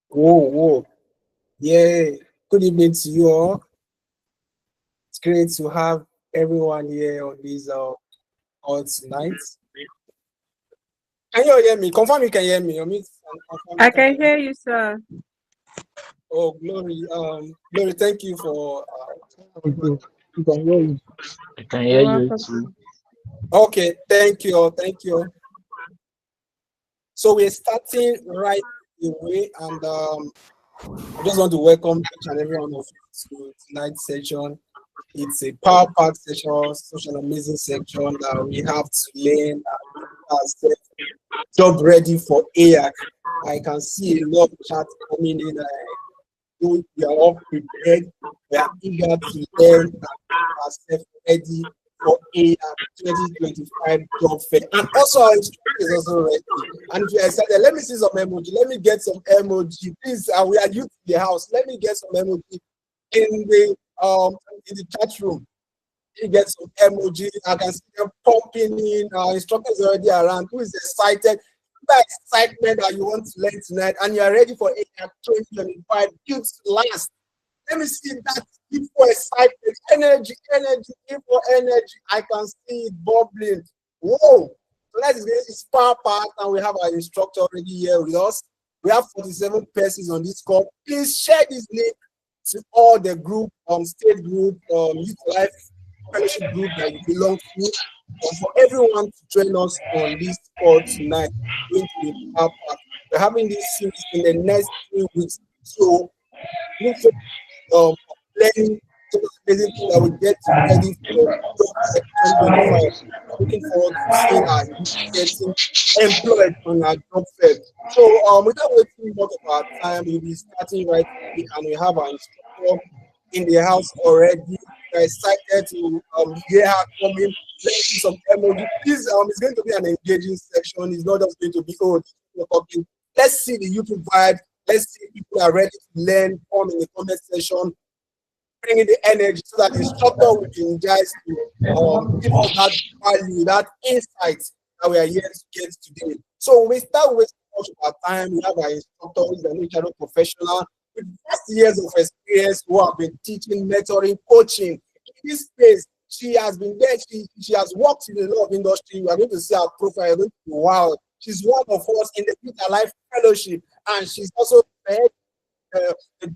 Whoa, whoa. Yeah. Good evening to you all. It's great to have everyone here on this call tonight. Can you all hear me? Confirm you can hear me. Confirm you I can can hear me. hear you, sir. Oh, Glory. Glory, thank you for You can hear you. I can You're hear you welcome. too. okay, thank you, thank you. So we're starting right away, and I just want to welcome each and every one of you to tonight's session. It's a power packed session, such an amazing section that we have to learn and make ourselves job ready for Ayac. I can see a lot of chat coming in. We are all prepared. We are eager to learn and make ourselves ready for Ayac 2025 job fair. And also our instructor is also ready. And if you are excited, let me see some emoji. Let me get some emoji. Please, we are youth in the house. Let me get some emoji in the chat room. You get some emoji. I can see them pumping in. Our instructor is already around. Who is excited? That excitement that you want to learn tonight, and you are ready for AF 2025 Youth Last. Let me see that people excitement, energy, people energy. I can see it bubbling. Whoa! So that is power part, and we have our instructor already here with us. We have 47 persons on this call. Please share this link to all the group, state group, youth life fellowship group that you belong to, for everyone to join us on this call tonight. Going to the power pack. We're having this series in the next 3 weeks. So look for planning so amazing thing that we get ready for job fair 2025. Looking forward to seeing our youth getting employed on our job fair. So without wasting much of our time, we'll be starting right away, and we have our instructor in the house already. We're excited to hear her coming. Let's see some emoji. Please, it's going to be an engaging section. It's not just going to be, oh, we're talking. Let's see the YouTube vibe. Let's see if people are ready to learn. Come in the comment section, bringing the energy so that the instructor will be energized to give us that value, that insight that we are here to get today. So we start with much of our time. We have our instructor who is an HR professional with vast years of experience who have been teaching, mentoring, coaching. In this space, she has been there. She has worked in a lot of industry. We are going to see her profile. Wow, she's one of us in the Future Life Fellowship, and she's also the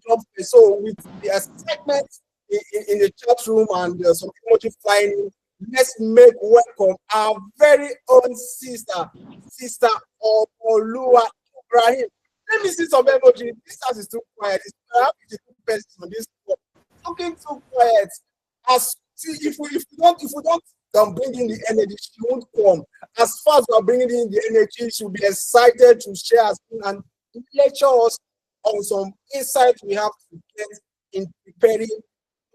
job. So with the excitement in the chat room and some emoji flying in, let's make welcome our very own sister Olua Ibrahim. Let me see some emoji. This house is too quiet. It's perhaps the two persons on this floor. Something too quiet. If we don't bring in the energy, she won't come. As far as we are bringing in the energy, she'll be excited to share and lecture us on some insights we have to get in preparing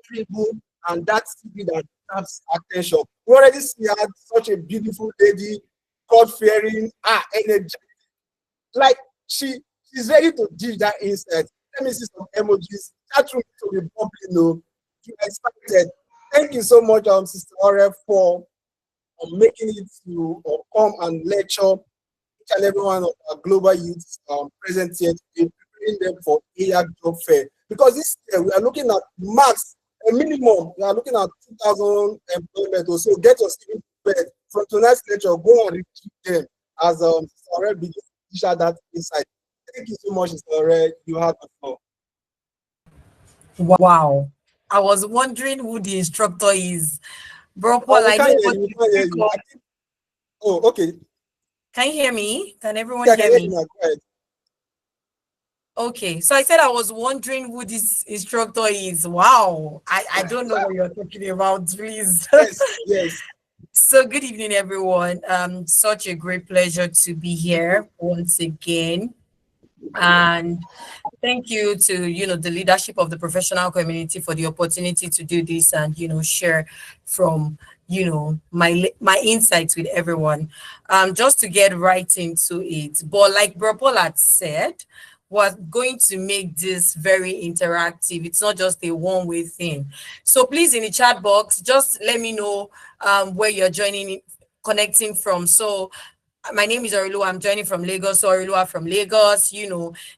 people and that CV that has attention. We already see her, such a beautiful lady, God-fearing, energy. Like she's ready to give that insight. Let me see some emojis. That room to be bubbling. You're excited. Thank you so much, Sister Ore, for making it to come and lecture each and every one of our global youths present here today, preparing them for Ayac job fair. Because this year we are looking at max, a minimum, we are looking at 2,000 employment or so. Get your students prepared. From tonight's lecture, go and retrieve them as Sister Ore begins to share that insight. Thank you so much, Sister Ore. You have the floor. Wow. I was wondering who the instructor is. Bro Paul, We I can't know hear what you. We you can't hear pick you. up. Oh, okay. Can you hear me? Can everyone Yeah, I can hear hear you me? now. Go ahead. Okay, so I said I was wondering who this instructor is. Wow, I don't know what you're talking about, please. Yes. So good evening, everyone. Such a great pleasure to be here once again. And thank you to the leadership of the professional community for the opportunity to do this and share from my insights with everyone. Just to get right into it. But like Bro Paul had said, we're going to make this very interactive. It's not just a one-way thing. So please, in the chat box, just let me know where you're connecting from. So my name is Orilu. I'm joining from Lagos. So Orilua from Lagos.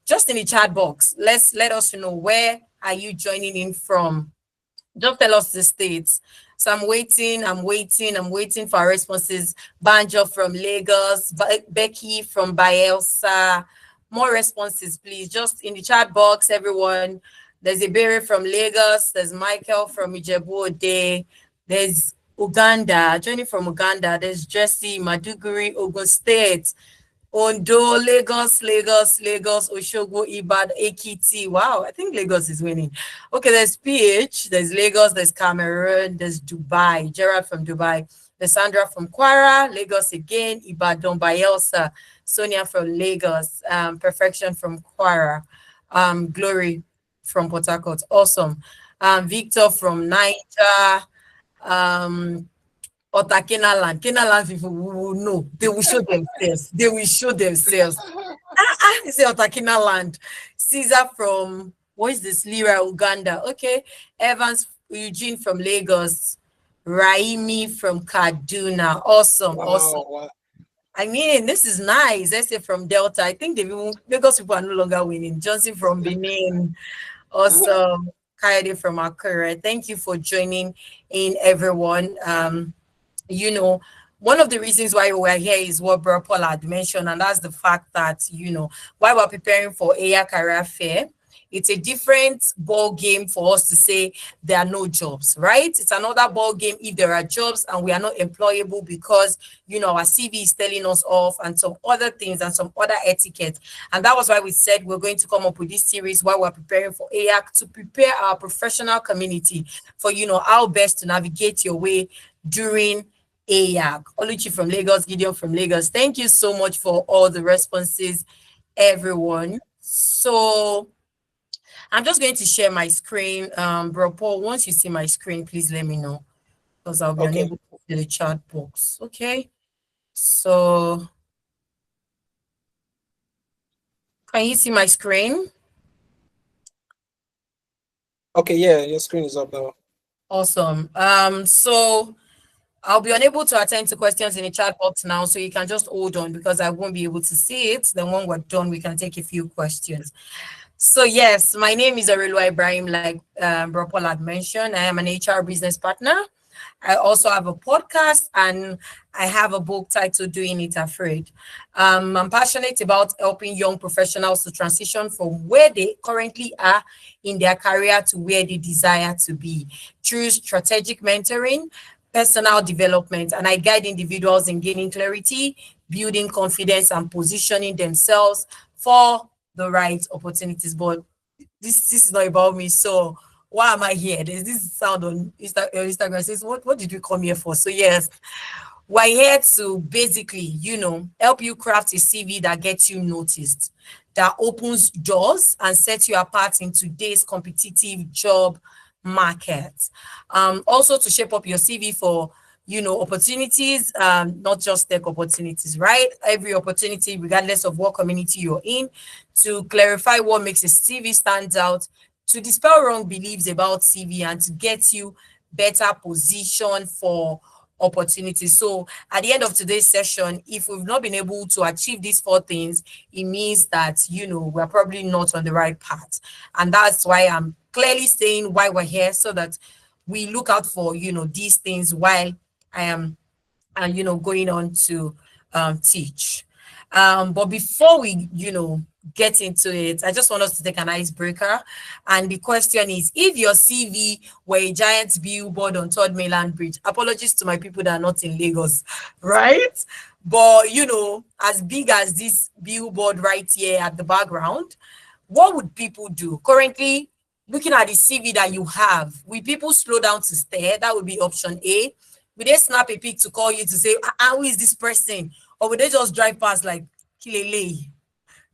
Just in the chat box, let us know where are you joining in from. Just tell us the states. So I'm waiting for our responses. Banjo from Lagos, Becky from Bayelsa. More responses, please. Just in the chat box, everyone. There's Iberi from Lagos. There's Michael from Ijebu Ode. There's Uganda, joining from Uganda. There's Jesse, Maduguri, Ogun State. Ondo, Lagos, Oshogo, Ibad, Ekiti. Wow, I think Lagos is winning. Okay, there's PH, there's Lagos, there's Cameroon, there's Dubai. Gerard from Dubai. There's Sandra from Kwara, Lagos again, Ibadan, Bayelsa. Sonia from Lagos, Perfection from Kwara, Glory from Port Harcourt. Awesome. Victor from Niger, or the Kenaland people will know. They will show themselves. They will show themselves. It's the Otakina land. Caesar from, what is this? Lira, Uganda. Okay. Evans, Eugene from Lagos. Raimi from Kaduna. Awesome. Wow, Awesome. wow. I mean, this is nice. Let's say from Delta. I think Lagos people are no longer winning. Johnson from Benin. Awesome. Kayode from Akure. Thank you for joining in, everyone. One of the reasons why we're here is what Bro Paul had mentioned, and that's the fact that, while we're preparing for Ayac Career Fair, it's a different ball game for us to say there are no jobs, right? It's another ball game if there are jobs and we are not employable because, our CV is telling us off and some other things and some other etiquette. And that was why we said we're going to come up with this series while we're preparing for Ayac to prepare our professional community for, how best to navigate your way during Ayac. Oluchi from Lagos, Gideon from Lagos. Thank you so much for all the responses, everyone. So I'm just going to share my screen. Bro Paul, once you see my screen, please let me know because I'll be unable to see the chat box. Okay. So can you see my screen? Okay, yeah, your screen is up now. Awesome. So I'll be unable to attend to questions in the chat box now, so you can just hold on because I won't be able to see it. Then when we're done, we can take a few questions. So yes, my name is Arilua Ibrahim, like Bro Paul had mentioned. I am an HR business partner. I also have a podcast and I have a book titled Doing It Afraid. I'm passionate about helping young professionals to transition from where they currently are in their career to where they desire to be through strategic mentoring, personal development, and I guide individuals in gaining clarity, building confidence, and positioning themselves for the right opportunities. But this is not about me. So why am I here? There's this sound on Instagram says, what did you come here for? So yes, we're here to basically, help you craft a CV that gets you noticed, that opens doors and sets you apart in today's competitive job market. Also to shape up your CV for, opportunities, not just tech opportunities, right? Every opportunity, regardless of what community you're in, to clarify what makes a CV stand out, to dispel wrong beliefs about CV, and to get you better position for opportunities. So at the end of today's session, if we've not been able to achieve these four things, it means that, we're probably not on the right path. And that's why I'm clearly saying why we're here, so that we look out for, these things while I am, going on to teach. But before we, get into it, I just want us to take an icebreaker. And the question is, if your CV were a giant billboard on Third Mainland Bridge, apologies to my people that are not in Lagos, right? But, as big as this billboard right here at the background, what would people do? Currently, looking at the CV that you have, will people slow down to stare? That would be option A. Will they snap a pic to call you to say, who is this person? Or will they just drive past like, Kilele?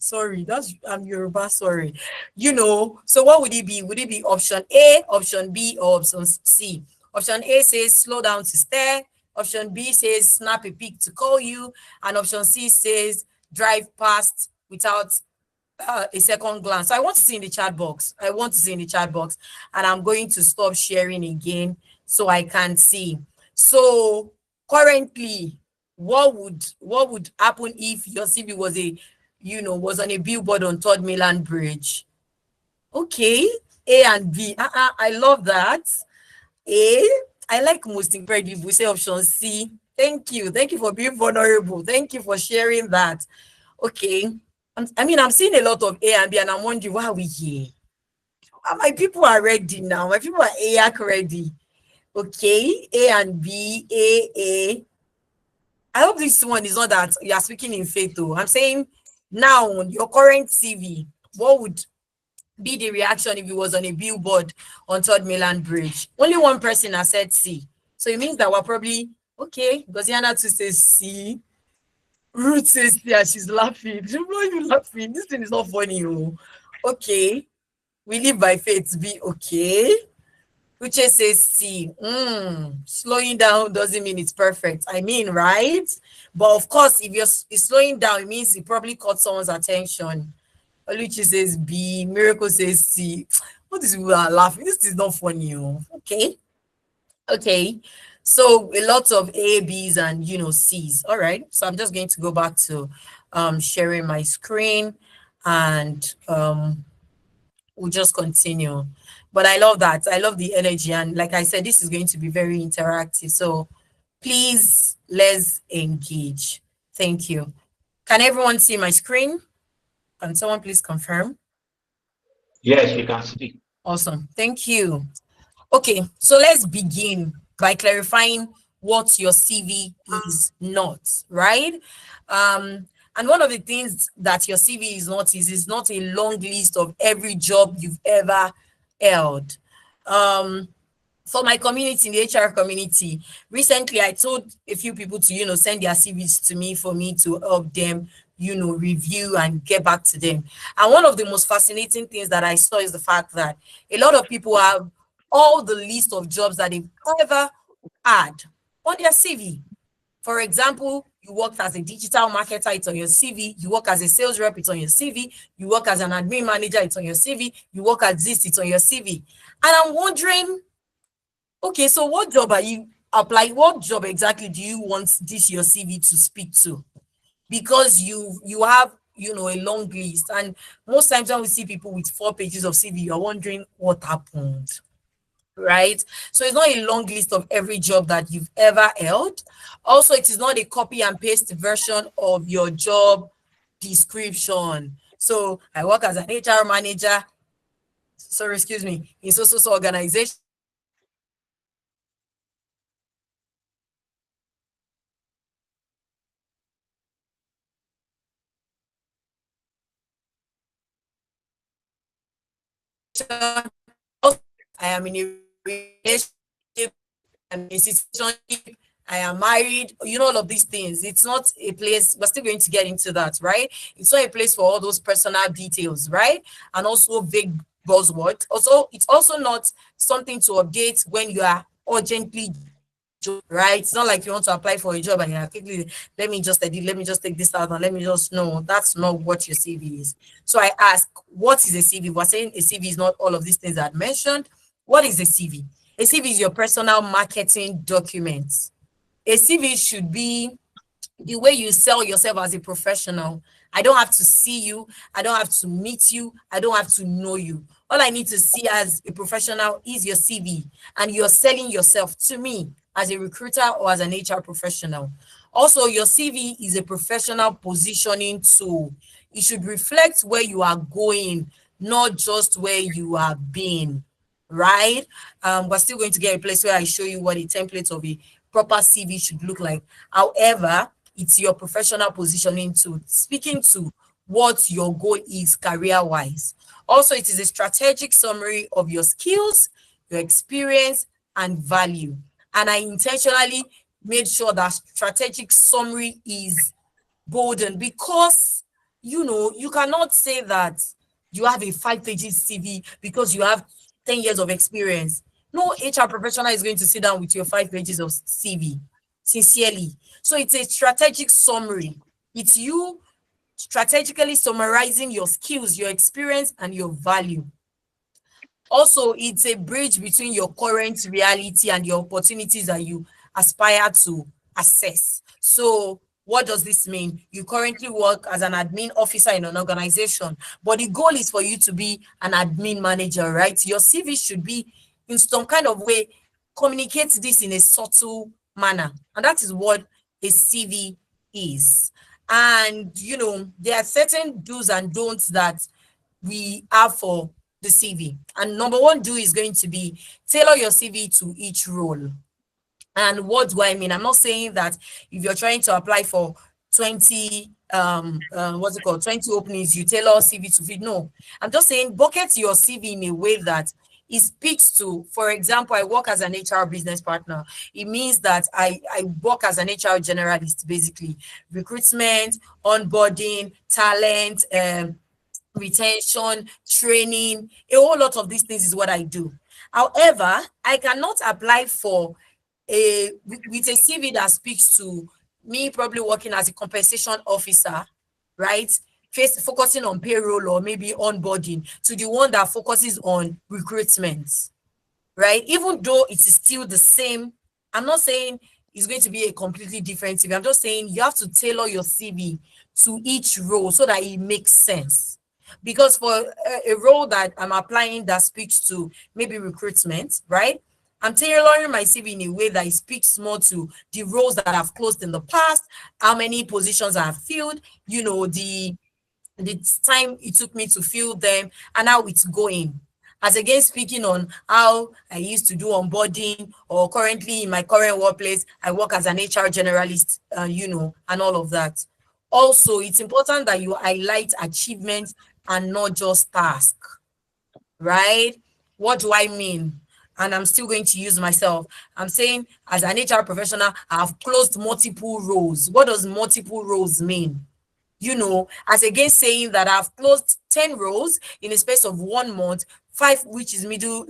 Sorry, I'm Yoruba, sorry. So what would it be? Would it be option A, option B, or option C? Option A says slow down to stare. Option B says snap a pic to call you. And option C says drive past without a second glance. So I want to see in the chat box. I want to see in the chat box, and I'm going to stop sharing again so I can see. So currently, what would happen if your CV was was on a billboard on Third Milan Bridge? Okay, A and B. I love that. A, I like most incredible. Say option C. Thank you. Thank you for being vulnerable. Thank you for sharing that. Okay. I'm seeing a lot of A and B, and I'm wondering why are we here? My people are ready now. My people are Ayac ready. Okay. A and B, A. I hope this one is not that you are speaking in faith, though. I'm saying now, on your current CV, what would be the reaction if it was on a billboard on Third Milan Bridge? Only one person has said C. So it means that we're probably okay. Gosiana too says C. Ruth says C and she's laughing. Why are you laughing? This thing is not funny. Oh. Okay. We live by faith. Be okay. Uche says C. Slowing down doesn't mean it's perfect. I mean, right? But of course, if you're slowing down, it means it probably caught someone's attention. Oluchi says B. Miracle says C. What is people are laughing? This is not funny. Oh. Okay. Okay. So a lot of A, B's, and C's. All right. So I'm just going to go back to sharing my screen, and we'll just continue. But I love that. I love the energy. And like I said, this is going to be very interactive. So please, let's engage. Thank you. Can everyone see my screen? Can someone please confirm? Yes, we can see. Awesome. Thank you. Okay, so let's begin by clarifying what your CV is not, right? And one of the things that your CV is not is not a long list of every job you've ever held. For my community, in the HR community, recently I told a few people to, send their CVs to me for me to help them, review and get back to them. And one of the most fascinating things that I saw is the fact that a lot of people have all the list of jobs that they've ever had on their CV. For example, you worked as a digital marketer, it's on your CV. You work as a sales rep, it's on your CV. You work as an admin manager, it's on your CV. You work at this, it's on your CV. And I'm wondering, okay, so what job are you applying? What job exactly do you want this your CV to speak to? Because you have a long list, and most times when we see people with 4 pages of CV, you're wondering what happened, right? So it's not a long list of every job that you've ever held. Also, it is not a copy and paste version of your job description. So I work as an HR manager, sorry, excuse me, in so organization. I am in a relationship, I'm in a situationship, I am married, all of these things. It's not a place, we're still going to get into that, right? It's not a place for all those personal details, right? And also vague buzzwords. Also, it's also not something to update when you are urgently, right? It's not like you want to apply for a job and you're quickly, let me just edit, let me just take this out, and let me just, no, that's not what your CV is. So I ask, what is a CV? We're saying a CV is not all of these things I had mentioned. What is a CV? A CV is your personal marketing documents. A CV should be the way you sell yourself as a professional. I don't have to see you. I don't have to meet you. I don't have to know you. All I need to see as a professional is your CV, and you're selling yourself to me as a recruiter or as an HR professional. Also, your CV is a professional positioning tool. It should reflect where you are going, not just where you have been, right? We're still going to get a place where I show you what a template of a proper CV should look like. However, it's your professional positioning tool, speaking to what your goal is career-wise. Also, it is a strategic summary of your skills, your experience, and value. And I intentionally made sure that strategic summary is golden, because you cannot say that you have a 5-page CV because you have 10 years of experience. No HR professional is going to sit down with your 5 pages of CV, sincerely. So it's a strategic summary. It's you strategically summarizing your skills, your experience, and your value. Also, it's a bridge between your current reality and the opportunities that you aspire to assess. So what does this mean? You currently work as an admin officer in an organization, but the goal is for you to be an admin manager, right? Your CV should be in some kind of way communicate this in a subtle manner. And that is what a CV is. And, there are certain do's and don'ts that we have for the CV. And number one do is going to be tailor your CV to each role. And what do I mean? I'm not saying that if you're trying to apply for 20 20 openings, you tailor CV to fit. No, I'm just saying bucket your CV in a way that it speaks to, for example, I work as an HR business partner. It means that I work as an HR generalist, basically recruitment, onboarding, talent, retention, training, a whole lot of these things is what I do. However, I cannot apply for with a CV that speaks to me probably working as a compensation officer, right? Focusing on payroll or maybe onboarding, to the one that focuses on recruitment, right? Even though it is still the same, I'm not saying it's going to be a completely different CV. I'm just saying you have to tailor your CV to each role so that it makes sense. Because for a role that I'm applying that speaks to maybe recruitment, right? I'm tailoring my CV in a way that it speaks more to the roles that I've closed in the past, how many positions I've filled, the time it took me to fill them, and how it's going. As against speaking on how I used to do onboarding, or currently in my current workplace, I work as an HR generalist, and all of that. Also, it's important that you highlight achievements and not just task, right? What do I mean? And I'm still going to use myself. I'm saying as an HR professional, I've closed multiple roles. What does multiple roles mean? As against saying that I've closed 10 roles in a space of 1 month, 5 which is middle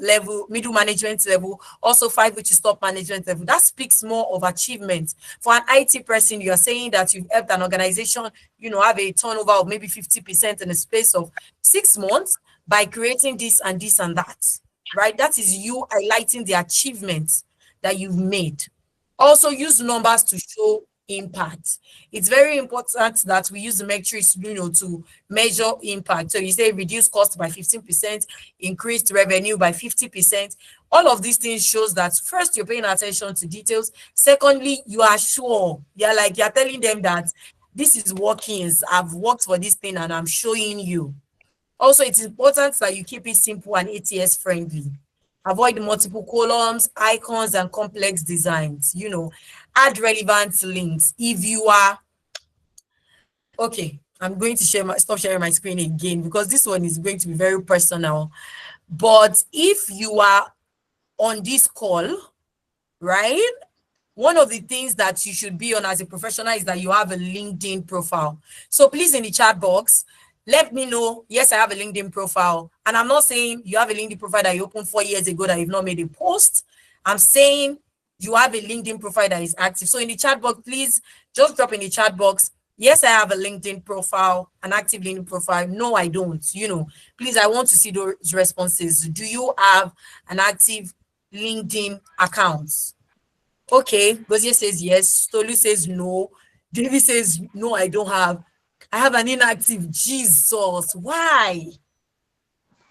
management level, also 5 which is top management level. That speaks more of achievement. For an IT person, you're saying that you've helped an organization, have a turnover of maybe 50% in a space of 6 months by creating this and this and that, right? That is you highlighting the achievements that you've made. Also use numbers to show impact. It's very important that we use the metrics, to measure impact. So you say reduce cost by 15%, increased revenue by 50%. All of these things shows that first, you're paying attention to details. Secondly, you are sure. You're telling them that this is working. I've worked for this thing and I'm showing you. Also, it's important that you keep it simple and ATS friendly. Avoid multiple columns, icons, and complex designs. Add relevant links. If you are okay, I'm going to stop sharing my screen again because this one is going to be very personal. But if you are on this call, right, one of the things that you should be on as a professional is that you have a LinkedIn profile. So please, in the chat box, let me know, yes, I have a LinkedIn profile. And I'm not saying you have a LinkedIn profile that you opened 4 years ago that you've not made a post. I'm saying you have a LinkedIn profile that is active. So in the chat box, please just drop in the chat box, yes, I have a LinkedIn profile, an active LinkedIn profile. No, I don't. Please, I want to see those responses. Do you have an active LinkedIn account? Okay, Gozier says yes. Tolu says no. David says no, I don't have. I have an inactive. Jesus, why?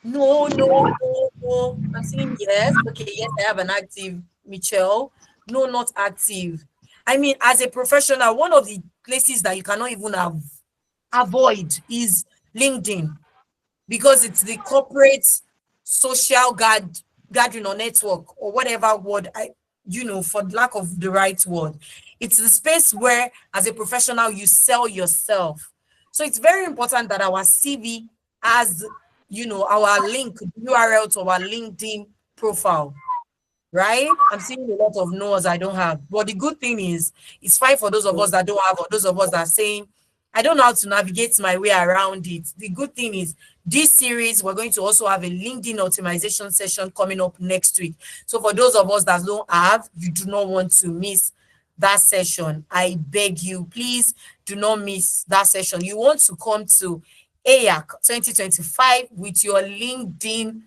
No. I'm saying yes. Okay, yes, I have an active. Michelle, no, not active. I mean, as a professional, one of the places that you cannot even avoid is LinkedIn, because it's the corporate social gathering or network or whatever word for lack of the right word. It's the space where, as a professional, you sell yourself. So it's very important that our CV has, our link URL to our LinkedIn profile, right? I'm seeing a lot of no's I don't have. But the good thing is, it's fine for those of us that don't have, or those of us that are saying, I don't know how to navigate my way around it. The good thing is, this series, we're going to also have a LinkedIn optimization session coming up next week. So for those of us that don't have, you do not want to miss that session. I beg you, please do not miss that session. You want to come to Ayac 2025 with your LinkedIn,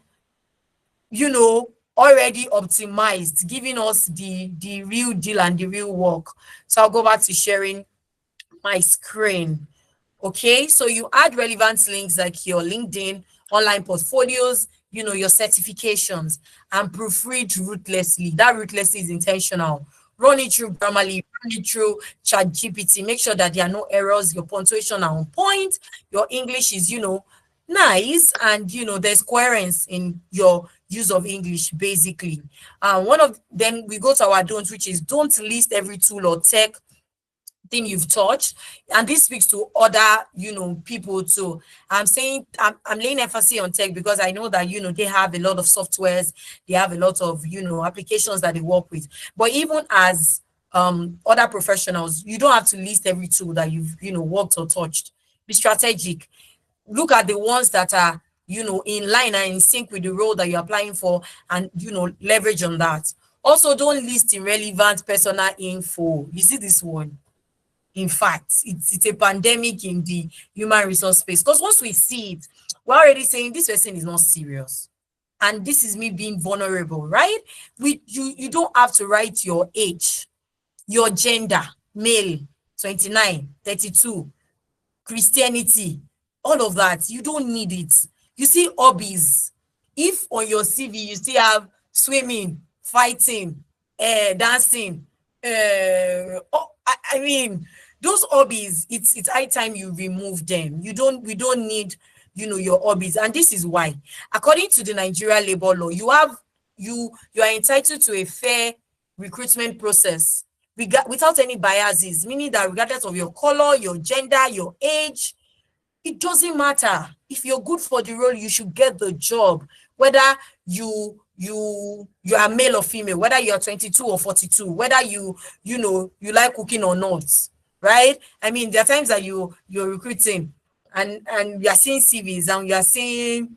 already optimized, giving us the real deal and the real work. So I'll go back to sharing my screen. Okay, so you add relevant links like your LinkedIn, online portfolios, your certifications, and proofread ruthlessly. That ruthlessly is intentional. Run it through Grammarly, run it through ChatGPT. Make sure that there are no errors. Your punctuation are on point. Your English is, nice, and there's coherence in your use of English, basically. Then we go to our don't, which is don't list every tool or tech thing you've touched, and this speaks to other people too. I'm laying emphasis on tech because I know that they have a lot of softwares, they have a lot of applications that they work with. But even as other professionals, you don't have to list every tool that you've worked or touched. Be strategic. Look at the ones that are in line and in sync with the role that you're applying for, and leverage on that. Also, don't list irrelevant personal info. You see this one? In fact, it's a pandemic in the human resource space, because once we see it, we're already saying this person is not serious, and this is me being vulnerable, right? You don't have to write your age, your gender, male, 29, 32, Christianity, all of that. You don't need it. You see hobbies. If on your CV you still have swimming, fighting, dancing, I mean, those hobbies, it's high time you remove them. We don't need, your hobbies. And this is why, according to the Nigeria labor law, you are entitled to a fair recruitment process without any biases, meaning that regardless of your color, your gender, your age, it doesn't matter. If you're good for the role, you should get the job, whether you are male or female, whether you're 22 or 42, whether you like cooking or not, right? I mean, there are times that you're recruiting and you are seeing CVs and you are seeing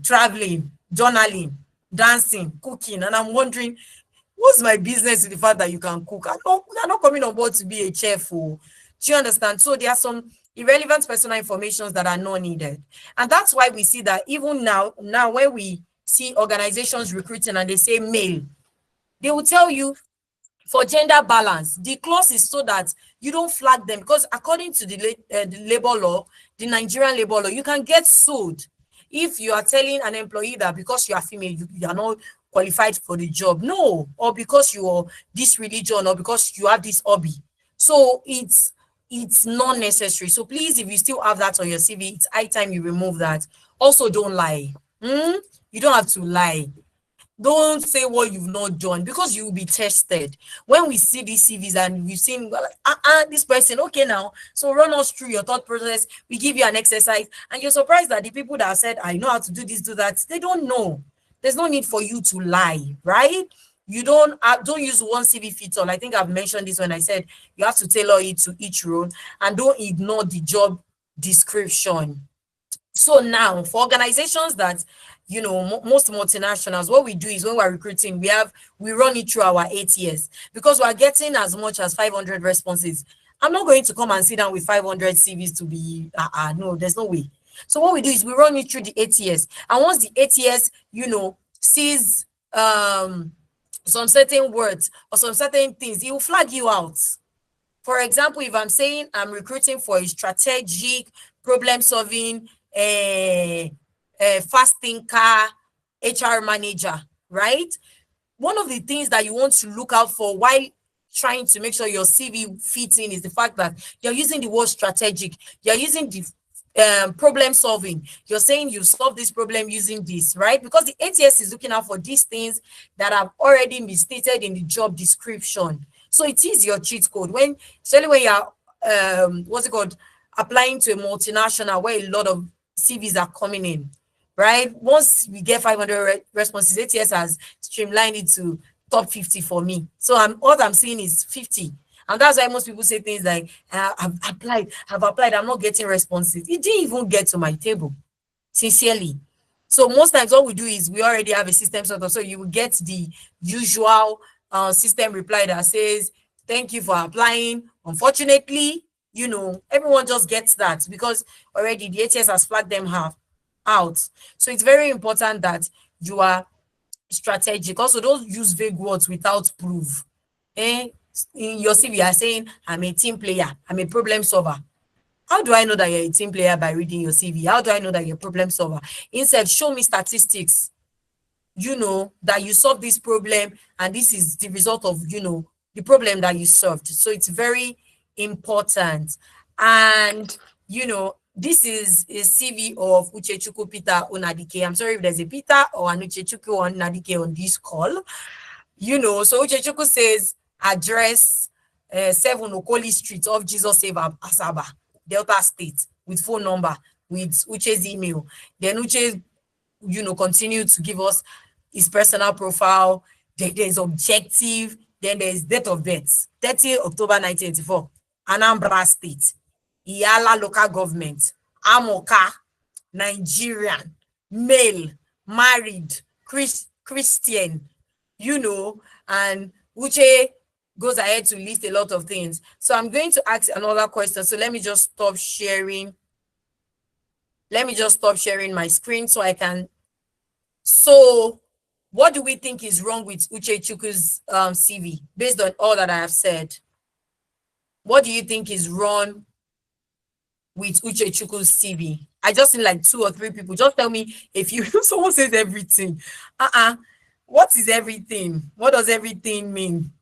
traveling, journaling, dancing, cooking, and I'm wondering, what's my business with the fact that you can cook? I'm not coming on board to be a chef. Do you understand? So there are some irrelevant personal information that are not needed. And that's why we see that even now when we see organizations recruiting and they say male, they will tell you for gender balance. The clause is so that you don't flag them, because according to the labor law, the Nigerian labor law, you can get sued if you are telling an employee that because you are female, you are not qualified for the job. No, or because you are this religion, or because you have this hobby. So it's not necessary. So please, if you still have that on your CV, it's high time you remove that. Also, don't lie. You don't have to lie. Don't say what you've not done, because you will be tested. When we see these CVs and we've seen, we're like, this person, okay, now, so run us through your thought process. We give you an exercise, and you're surprised that the people that said, I know how to do this, do that, they don't know. There's no need for you to lie, right? You don't use one CV fits all. I think I've mentioned this when I said you have to tailor it to each role, and don't ignore the job description. So now, for organizations that, most multinationals, what we do is when we're recruiting, we run it through our ATS, because we're getting as much as 500 responses. I'm not going to come and sit down with 500 CVs to be, no, there's no way. So what we do is we run it through the ATS. And once the ATS, sees some certain words or some certain things, it will flag you out. For example, if I'm saying I'm recruiting for a strategic, problem-solving, fast thinker, HR manager, right? One of the things that you want to look out for while trying to make sure your CV fits in is the fact that you're using the word strategic. You're using the problem solving. You're saying you solve this problem using this, right? Because the ATS is looking out for these things that have already been stated in the job description. So it is your cheat code. Especially when you're applying to a multinational where a lot of CVs are coming in, right? Once we get 500 responses, ATS has streamlined it to top 50 for me. So what I'm seeing is 50. And that's why most people say things like, I've applied, I'm not getting responses. It didn't even get to my table, sincerely. So most times what we do is we already have a system sort of, so you will get the usual system reply that says, Thank you for applying. Unfortunately, you know, everyone just gets that because already the ATS has flagged them out. So it's very important that you are strategic. Also, don't use vague words without proof. In your CV, you are saying, I'm a team player, I'm a problem solver. How do I know that you're a team player by reading your CV? How do I know that you're a problem solver? Instead, show me statistics, you know, that you solved this problem and this is the result of, you know, the problem that you solved. So it's very important. And, you know, this is a CV of Uchechukwu Peter Onadike. I'm sorry if there's a Peter or an Uchechukwu Onadike on this call. You know, so Uchechukwu says address 7 Okoli Street of Jesus Save Asaba, Delta State, with phone number, with Uche's email. Then Uche, you know, continue to give us his personal profile. There's objective. Then there's date of birth, 30 October 1984, Anambra State, Iyala local government, Amoka, Nigerian, male, married, Christian, you know, and Uche goes ahead to list a lot of things. So I'm going to ask another question. So let me just stop sharing. Let me just stop sharing my screen so I can. So what do we think is wrong with Uchechukwu's CV based on all that I have said? What do you think is wrong with Uchechukwu's CV? I just need like 2 or 3 people. Just tell me if you someone says everything. What is everything? What does everything mean?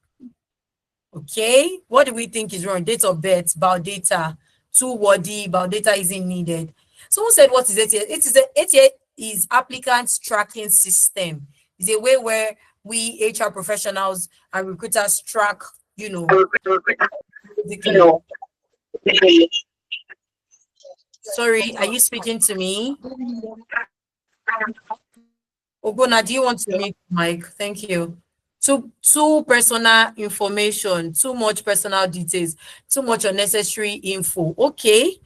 Okay, what do we think is wrong? Date of birth, about data, too wordy, about data isn't needed. Someone said, what is ATA? ATA is applicant tracking system. It's a way where we HR professionals and recruiters track, you know, sorry, are you speaking to me? Ogona, do you want to make mic? Thank you. Too personal information, too much personal details, too much unnecessary info. Okay.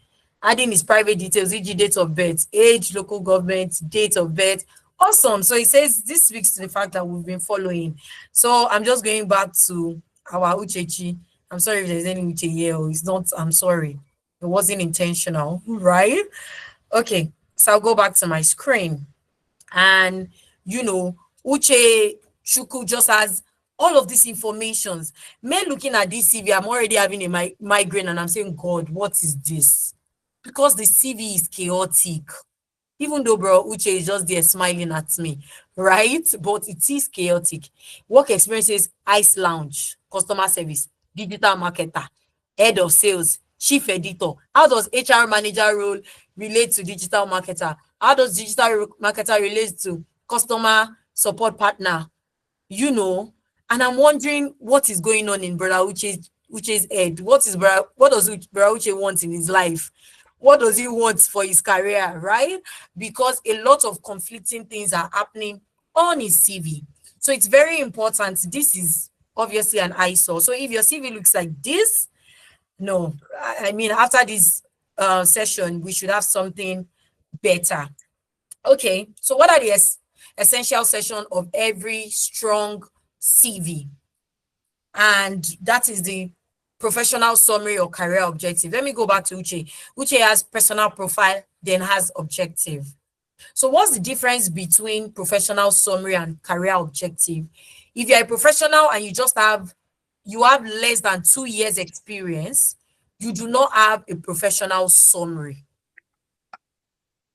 Adding his private details, e.g. date of birth, age, local government, date of birth. Awesome. So it says this speaks to the fact that we've been following. So I'm just going back to our Uchechi. I'm sorry if there's any Uche here. It's not, I'm sorry. It wasn't intentional, right? Okay. So I'll go back to my screen. And, you know, Uche Chukwu just has all of these informations. Me looking at this CV, I'm already having a migraine and I'm saying, God, what is this? Because the CV is chaotic. Even though bro Uche is just there smiling at me, right? But it is chaotic. Work experiences, ice lounge, customer service, digital marketer, head of sales, chief editor. How does HR manager role relate to digital marketer? How does digital marketer relate to customer support partner? You know, and I'm wondering what is going on in Brother Uche's head. What does Brother Uche want in his life? What does he want for his career, right? Because a lot of conflicting things are happening on his CV. So it's very important. This is obviously an eyesore. So if your CV looks like this, no, I mean, after this session, we should have something better. Okay, so what are the essential section of every strong CV? And that is the professional summary or career objective. Let me go back to Uche. Uche has personal profile, then has objective. So what's the difference between professional summary and career objective? If you're a professional and you have less than 2 years experience, you do not have a professional summary.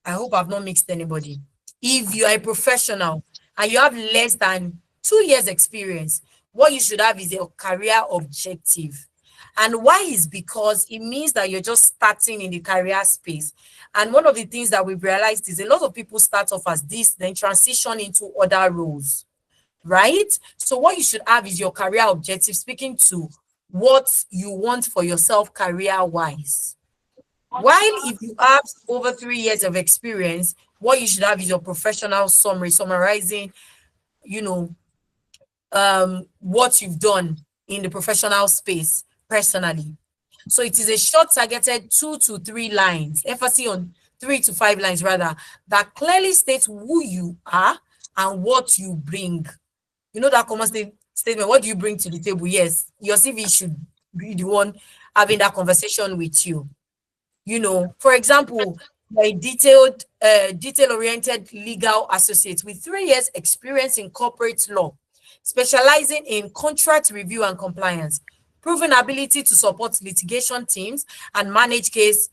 I hope I've not mixed anybody. If you are a professional and you have less than 2 years experience, what you should have is a career objective. And why is because it means that you're just starting in the career space. And one of the things that we've realized is a lot of people start off as this, then transition into other roles, right? So what you should have is your career objective, speaking to what you want for yourself career-wise. While if you have over 3 years of experience, what you should have is your professional summary, summarizing, you know, what you've done in the professional space personally. So it is a short targeted 2 to 3 lines, emphasis on 3 to 5 lines rather, that clearly states who you are and what you bring. You know that common statement. What do you bring to the table? Yes, your CV should be the one having that conversation with you. You know, for example, a detail-oriented legal associate with 3 years experience in corporate law, specializing in contract review and compliance, proven ability to support litigation teams and manage case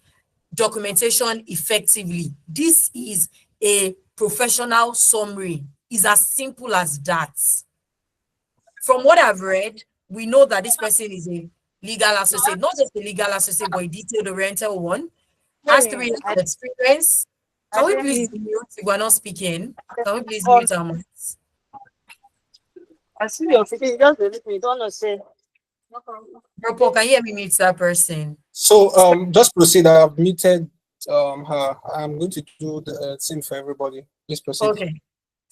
documentation effectively. This is a professional summary. It's as simple as that. From what I've read, we know that this person is a legal associate, not just a legal associate, but a detailed-oriented one, has 3 years of experience. Can we please mute if we're not speaking? Can we please mute our mics? I see your face. Just believe me. Don't know say. Ropo, can you hear me mute that person? So just proceed. I've muted her. I'm going to do the same for everybody. Please proceed. Okay.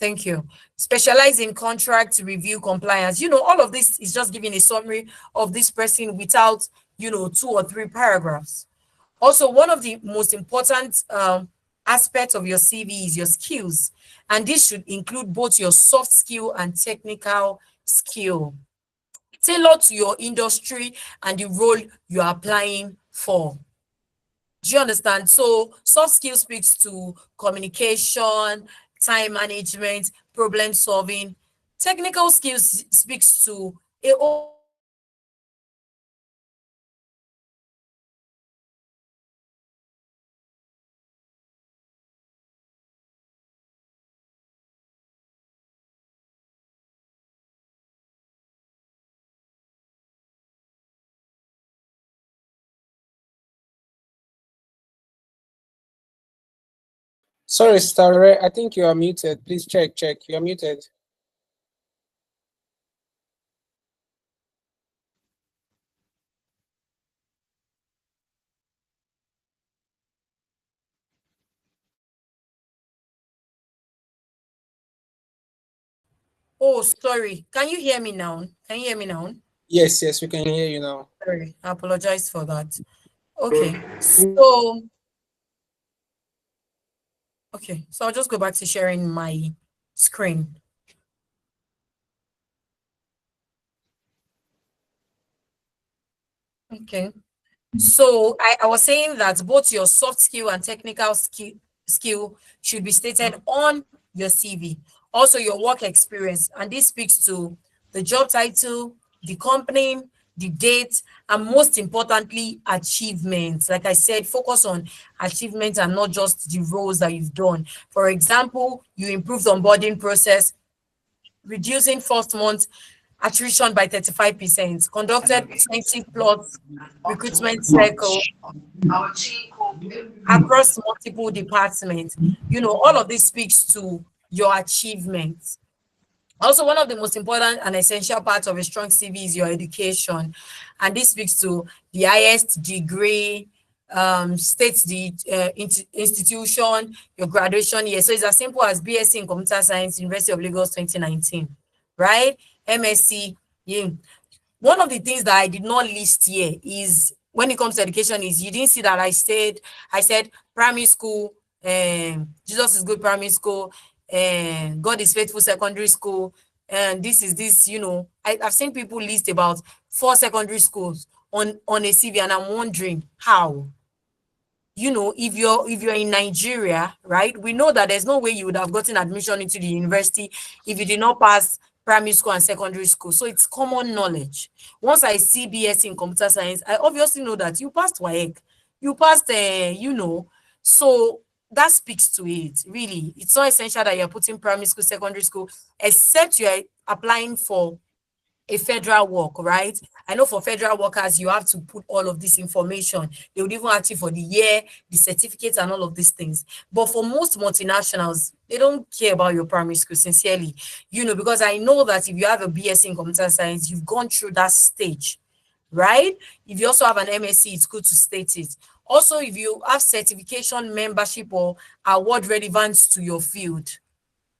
Thank you. Specialize in contract review compliance. You know, all of this is just giving a summary of this person without, you know, 2 or 3 paragraphs. Also, one of the most important aspects of your CV is your skills. And this should include both your soft skill and technical skill. Tailored to your industry and the role you're applying for. Do you understand? So soft skills speaks to communication, time management, problem solving. Technical skills speaks to a Sorry, Starre, I think you are muted. Please check. You are muted. Oh, sorry. Can you hear me now? Can you hear me now? Yes, we can hear you now. Sorry, I apologize for that. Okay, so I'll just go back to sharing my screen. Okay. So I was saying that both your soft skill and technical skill should be stated on your CV. Also your work experience, and this speaks to the job title, the company, the date, and most importantly, achievements. Like I said, focus on achievements and not just the roles that you've done. For example, you improved onboarding process, reducing first month attrition by 35%, conducted 20 plus recruitment cycle across multiple departments. You know, all of this speaks to your achievements. Also, one of the most important and essential parts of a strong CV is your education. And this speaks to the highest degree, states the institution, your graduation year. So it's as simple as BSc in Computer Science, University of Lagos 2019, right? MSc, yeah. One of the things that I did not list here is when it comes to education is you didn't see that I said primary school, Jesus is good primary school, God is faithful secondary school, and this is this, you know, I've seen people list about 4 secondary schools on a CV, and I'm wondering how. You know, if you're in Nigeria, right, we know that there's no way you would have gotten admission into the university if you did not pass primary school and secondary school. So it's common knowledge. Once I see BSc in computer science, I obviously know that you passed Ayac, you passed, you know, so that speaks to it. Really, it's not essential that you're putting primary school, secondary school, except you're applying for a federal work, right? I know for federal workers, you have to put all of this information. They would even ask you for the year, the certificates, and all of these things. But for most multinationals, they don't care about your primary school, sincerely. You know, because I know that if you have a BSc in computer science, you've gone through that stage, right? If you also have an MSc, it's good to state it. Also, if you have certification, membership, or award relevance to your field,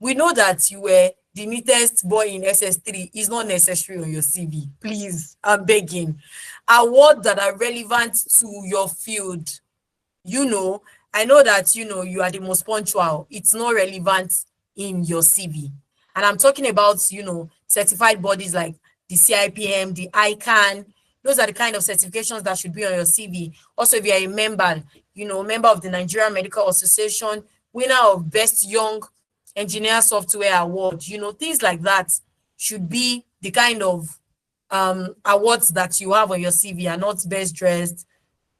we know that you were the neatest boy in SS3 is not necessary on your CV. Please, I'm begging. Awards that are relevant to your field. You know, I know that, you know, you are the most punctual. It's not relevant in your CV. And I'm talking about, you know, certified bodies like the CIPM, the ICANN. Those are the kind of certifications that should be on your CV. Also, if you're a member, you know, member of the Nigerian Medical Association, winner of Best Young Engineer Software Award, you know, things like that should be the kind of awards that you have on your CV, and not best dressed,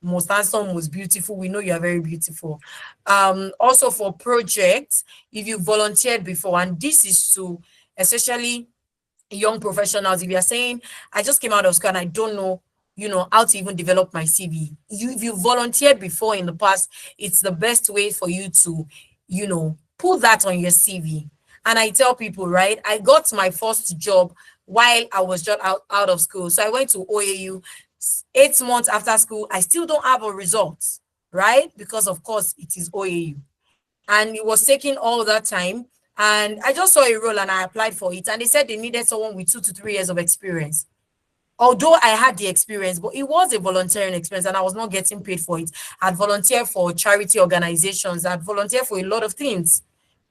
most handsome, most beautiful. We know you are very beautiful. Also for projects, if you volunteered before, and this is to especially young professionals, if you're saying, I just came out of school and I don't know, you know, how to even develop my CV. If you volunteered before in the past, it's the best way for you to, you know, put that on your CV. And I tell people, right, I got my first job while I was just out of school. So I went to OAU 8 months after school. I still don't have a result, right? Because of course it is OAU. And it was taking all that time. And I just saw a role and I applied for it. And they said they needed someone with 2 to 3 years of experience. Although I had the experience, but it was a volunteering experience and I was not getting paid for it. I'd volunteer for charity organizations. I'd volunteer for a lot of things,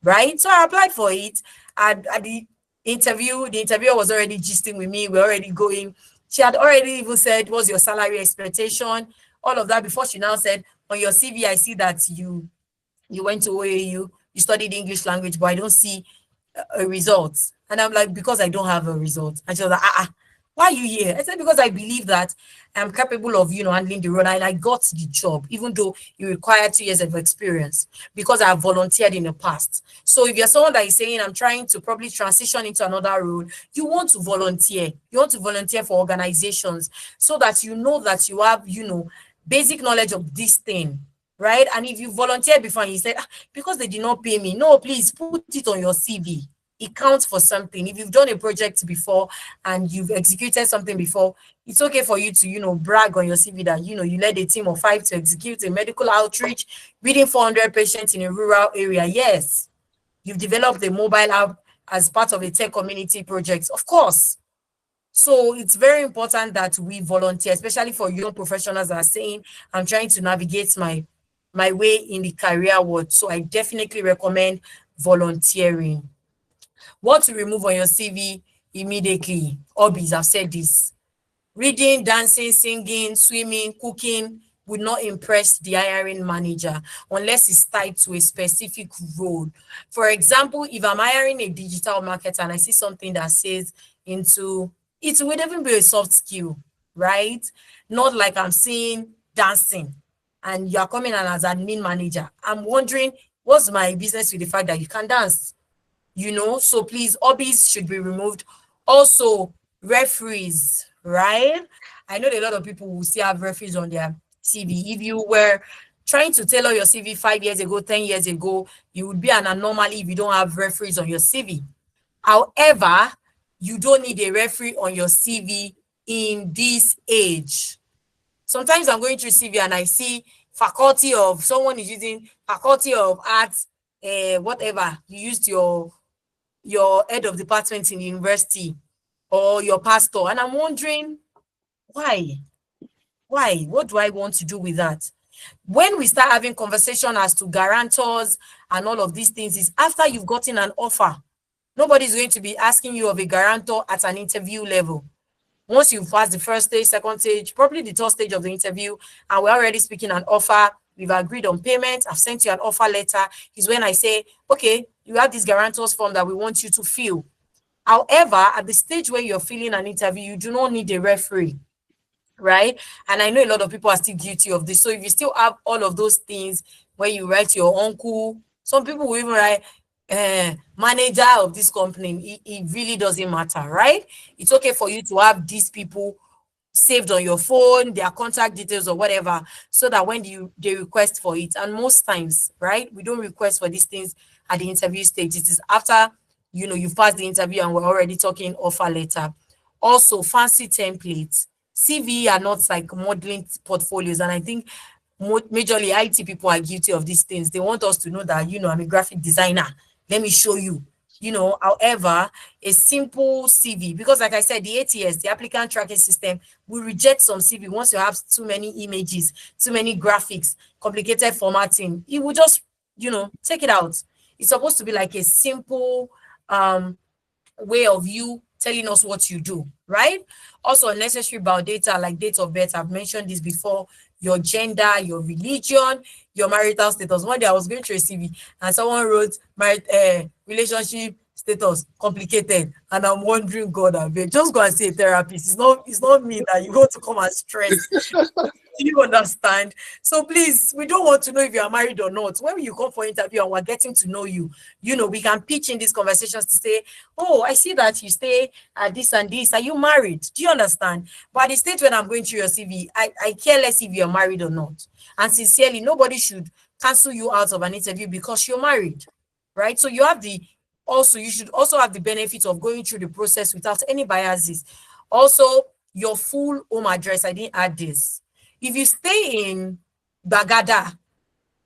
right? So I applied for it. At the interviewer was already gisting with me. We're already going. She had already even said, what's your salary expectation? All of that before she now said, on your CV, I see that you went to OAU, you studied English language, but I don't see a result. And I'm like, because I don't have a result. And she was like, why are you here? I said, because I believe that I'm capable of, you know, handling the role. And I got the job, even though it required 2 years of experience, because I have volunteered in the past. So if you're someone that is saying, I'm trying to probably transition into another role, you want to volunteer. You want to volunteer for organizations so that you know that you have, you know, basic knowledge of this thing, right? And if you volunteered before and you said, because they did not pay me, no, please put it on your CV. It counts for something. If you've done a project before and you've executed something before, it's okay for you to, you know, brag on your CV that, you know, you led a team of 5 to execute a medical outreach, reading 400 patients in a rural area. Yes, you've developed a mobile app as part of a tech community project, of course. So it's very important that we volunteer, especially for young professionals that are saying, I'm trying to navigate my way in the career world. So I definitely recommend volunteering. What to remove on your CV immediately? Hobbies, I've said this. Reading, dancing, singing, swimming, cooking would not impress the hiring manager unless it's tied to a specific role. For example, if I'm hiring a digital marketer and I see something that says into, it would even be a soft skill, right? Not like I'm seeing dancing and you're coming in as admin manager. I'm wondering, what's my business with the fact that you can dance? You know, so please, hobbies should be removed. Also, referees, right? I know a lot of people will still have referees on their CV. If you were trying to tailor your CV 5 years ago, 10 years ago, you would be an anomaly if you don't have referees on your CV. However, you don't need a referee on your CV in this age. Sometimes I'm going through CV and I see faculty of, someone is using faculty of arts, whatever, you used your head of department in university or your pastor. And I'm wondering, why? Why? What do I want to do with that? When we start having conversation as to guarantors and all of these things is after you've gotten an offer. Nobody's going to be asking you of a guarantor at an interview level. Once you've passed the first stage, second stage, probably the third stage of the interview, and we're already speaking an offer, we've agreed on payment, I've sent you an offer letter, is when I say, okay, you have this guarantors form that we want you to fill. However, at the stage where you're filling an interview, you do not need a referee, right? And I know a lot of people are still guilty of this. So if you still have all of those things where you write your uncle, some people will even write manager of this company, it really doesn't matter, right? It's okay for you to have these people saved on your phone, their contact details or whatever, so that when they request for it, and most times, right, we don't request for these things at the interview stage. It is after, you know, you've passed the interview and we're already talking offer letter. Also, fancy templates. CV are not like modeling portfolios, and I think majorly IT people are guilty of these things. They want us to know that, you know, I'm a graphic designer. Let me show you. You know, however, a simple CV, because like I said, the ATS, the applicant tracking system, will reject some CV once you have too many images, too many graphics, complicated formatting. It will just, you know, take it out. It's supposed to be like a simple way of you telling us what you do, right? Also, unnecessary about data like date of birth. I've mentioned this before. Your gender, your religion, your marital status. One day I was going through a CV and someone wrote relationship status complicated, and I'm wondering, God, I beg, just go and see a therapist. It's not me that you go to come and stress. Do you understand? So please, we don't want to know if you are married or not. When you come for interview and we're getting to know you, we can pitch in these conversations to say, oh, I see that you stay at this and this. Are you married? Do you understand? But at the stage when I'm going through your CV, I care less if you're married or not. And sincerely, nobody should cancel you out of an interview because you're married, right? So you should also have the benefit of going through the process without any biases. Also, your full home address. I didn't add this. If you stay in Bagada,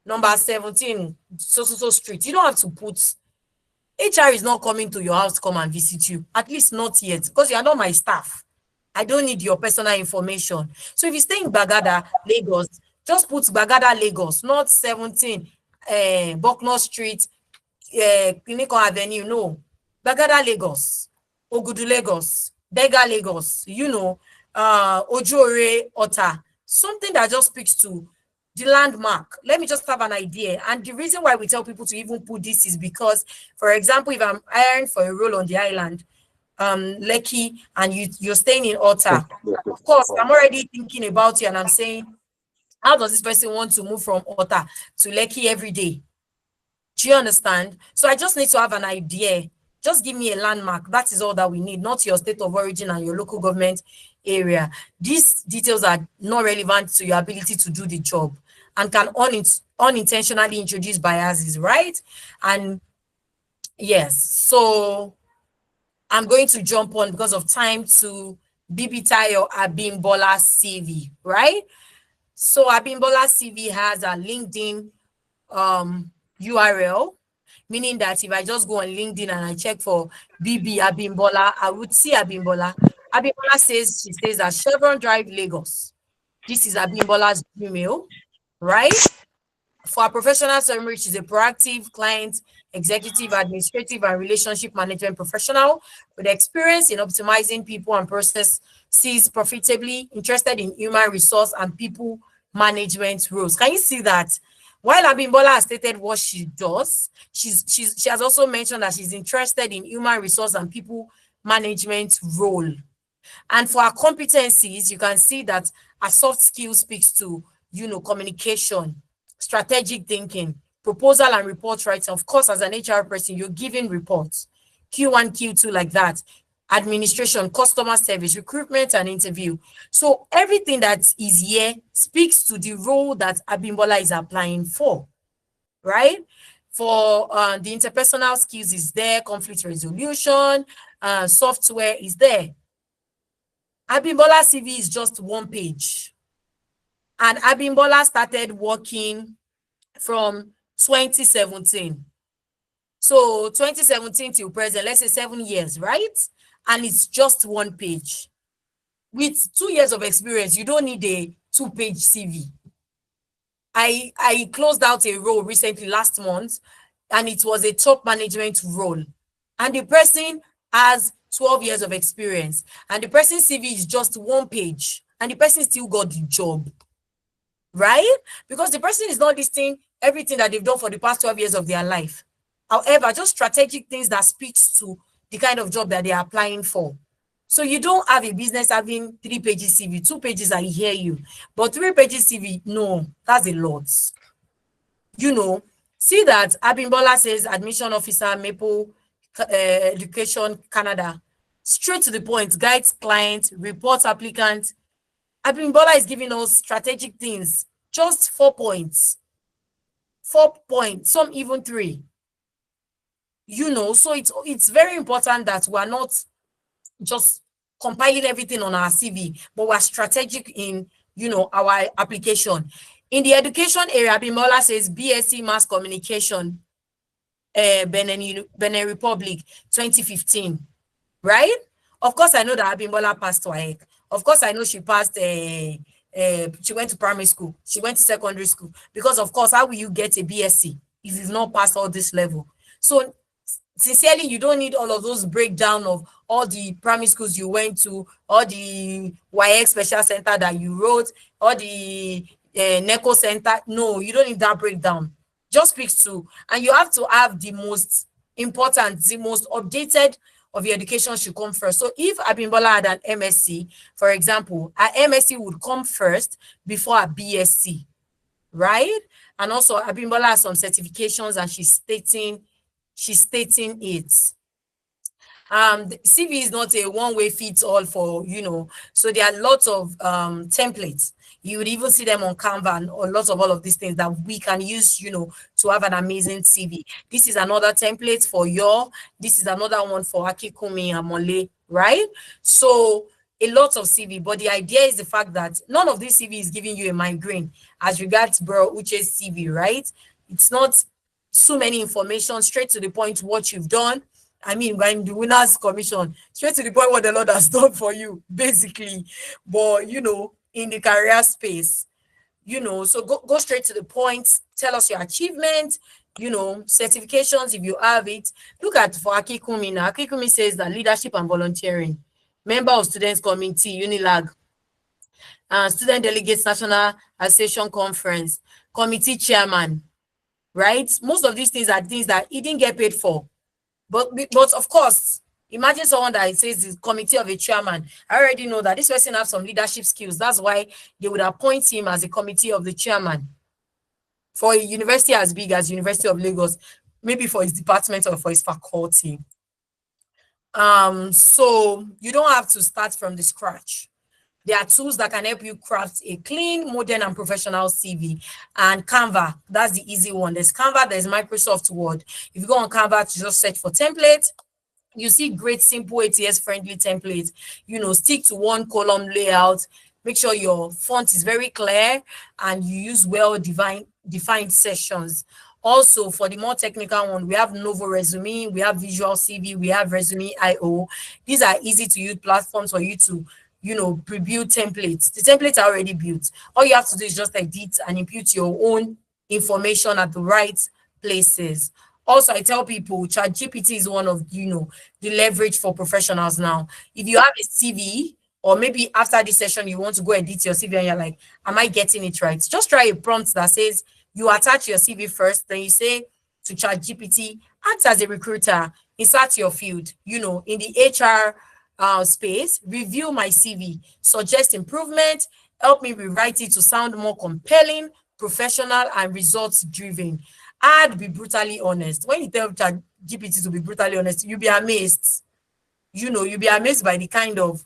number 17, so street, you don't have to put, HR is not coming to your house to come and visit you, at least not yet, because you are not my staff. I don't need your personal information. So if you stay in Bagada, Lagos, just put Bagada, Lagos, not 17, Bucknor Street, Clinical Avenue, no. Bagada, Lagos, Ogudu, Lagos, Bega, Lagos, Ojore, Ota. Something that just speaks to the landmark. Let me just have an idea. And the reason why we tell people to even put this is because, for example, if I'm hiring for a role on the island, Lekki, and you're staying in Ota, of course, I'm already thinking about you and I'm saying, how does this person want to move from Ota to Lekki every day? Do you understand? So I just need to have an idea. Just give me a landmark. That is all that we need, not your state of origin and your local government area. These details are not relevant to your ability to do the job and can unintentionally introduce biases, right? And yes, so I'm going to jump on because of time to Bibitayo Abimbola's CV, right? So Abimbola's CV has a LinkedIn URL, meaning that if I just go on LinkedIn and I check for BB Abimbola, I would see Abimbola. Abimbola she stays at Chevron Drive, Lagos. This is Abimbola's Gmail, right? For a professional summary, she's a proactive client, executive, administrative, and relationship management professional with experience in optimizing people and processes profitably, interested in human resource and people management roles. Can you see that? While Abimbola has stated what she does, she has also mentioned that she's interested in human resource and people management role. And for her competencies, you can see that her soft skills speaks to, communication, strategic thinking, proposal and report writing. Of course, as an HR person, you're giving reports, Q1, Q2, like that, administration, customer service, recruitment, and interview. So everything that is here speaks to the role that Abimbola is applying for, right? For the interpersonal skills is there, conflict resolution, software is there. Abimbola CV is just one page. And Abimbola started working from 2017. So 2017 till present, let's say 7 years, right? And it's just one page. With 2 years of experience, you don't need a 2-page CV. I closed out a role recently last month, and it was a top management role. And the person has 12 years of experience, and the person's CV is just one page, and the person still got the job, right? Because the person is not listing everything that they've done for the past 12 years of their life. However, just strategic things that speaks to the kind of job that they are applying for. So you don't have a business having 3 pages CV, 2 pages, I hear you. But 3 pages CV, no, that's a lot. See that Abimbola says admission officer, Maple Education, Canada. Straight to the point, guides client, reports applicant. Abimbola is giving us strategic things, just 4 points. 4 points, some even 3. So it's very important that we're not just compiling everything on our CV, but we're strategic in, our application. In the education area, Abimbola says BSc Mass Communication, Benin Republic, 2015, right? Of course, I know that Abimbola passed Ayac. Of course, I know she passed, she went to primary school, she went to secondary school, because of course, how will you get a BSc if you've not passed all this level? So Sincerely, you don't need all of those breakdown of all the primary schools you went to, all the YX special center that you wrote, all the NECO center. No, you don't need that breakdown. Just pick two. And you have to have the most important, the most updated of your education should come first. So if Abimbola had an MSc, for example, our MSc would come first before a BSc, right? And also Abimbola has some certifications and she's stating it. The CV is not a one-way fits all for, so there are lots of templates. You would even see them on Canva and lots of all of these things that we can use, to have an amazing CV. This is another template for this is another one for Akikumi and Mole, right? So a lot of CV, but the idea is the fact that none of this CV is giving you a migraine as regards Bro Uche's CV, right? It's not so many information, straight to the point what you've done. I mean, when the winners commission, straight to the point what the Lord has done for you, basically. But, in the career space, so go straight to the point. Tell us your achievement, certifications if you have it. Look at for Akikumi now. Akikumi says that leadership and volunteering, member of students committee, Unilag, student delegates, national association conference, committee chairman, right? Most of these things are things that he didn't get paid for. But of course, imagine someone that says the committee of a chairman. I already know that this person has some leadership skills. That's why they would appoint him as a committee of the chairman for a university as big as University of Lagos, maybe for his department or for his faculty. So you don't have to start from the scratch. There are tools that can help you craft a clean, modern, and professional CV. And Canva, that's the easy one. There's Canva, there's Microsoft Word. If you go on Canva to just search for templates, you see great, simple, ATS-friendly templates. Stick to one column layout. Make sure your font is very clear and you use well-defined sections. Also, for the more technical one, we have Novo Resume, we have Visual CV, we have Resume.io. These are easy-to-use platforms for you to pre-built templates. The templates are already built. All you have to do is just edit and input your own information at the right places. Also, I tell people ChatGPT is one of, the leverage for professionals now. If you have a CV, or maybe after this session, you want to go edit your CV and you're like, am I getting it right? Just try a prompt that says, you attach your CV first, then you say to ChatGPT, act as a recruiter, insert your field, in the HR space, review my CV, suggest improvement, help me rewrite it to sound more compelling, professional, and results driven. Add, be brutally honest. When you tell ChatGPT to be brutally honest, you'll be amazed. You'll be amazed by the kind of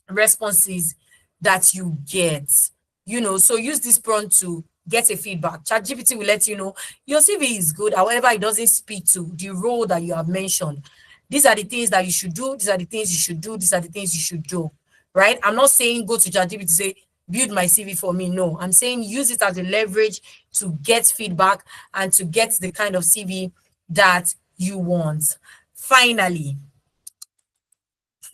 responses that you get. So use this prompt to get a feedback. ChatGPT will let you know your CV is good, however, it doesn't speak to the role that you have mentioned. These are the things that you should do. These are the things you should do. These are the things you should do, right? I'm not saying go to ChatGPT to say, build my CV for me. No, I'm saying use it as a leverage to get feedback and to get the kind of CV that you want. Finally,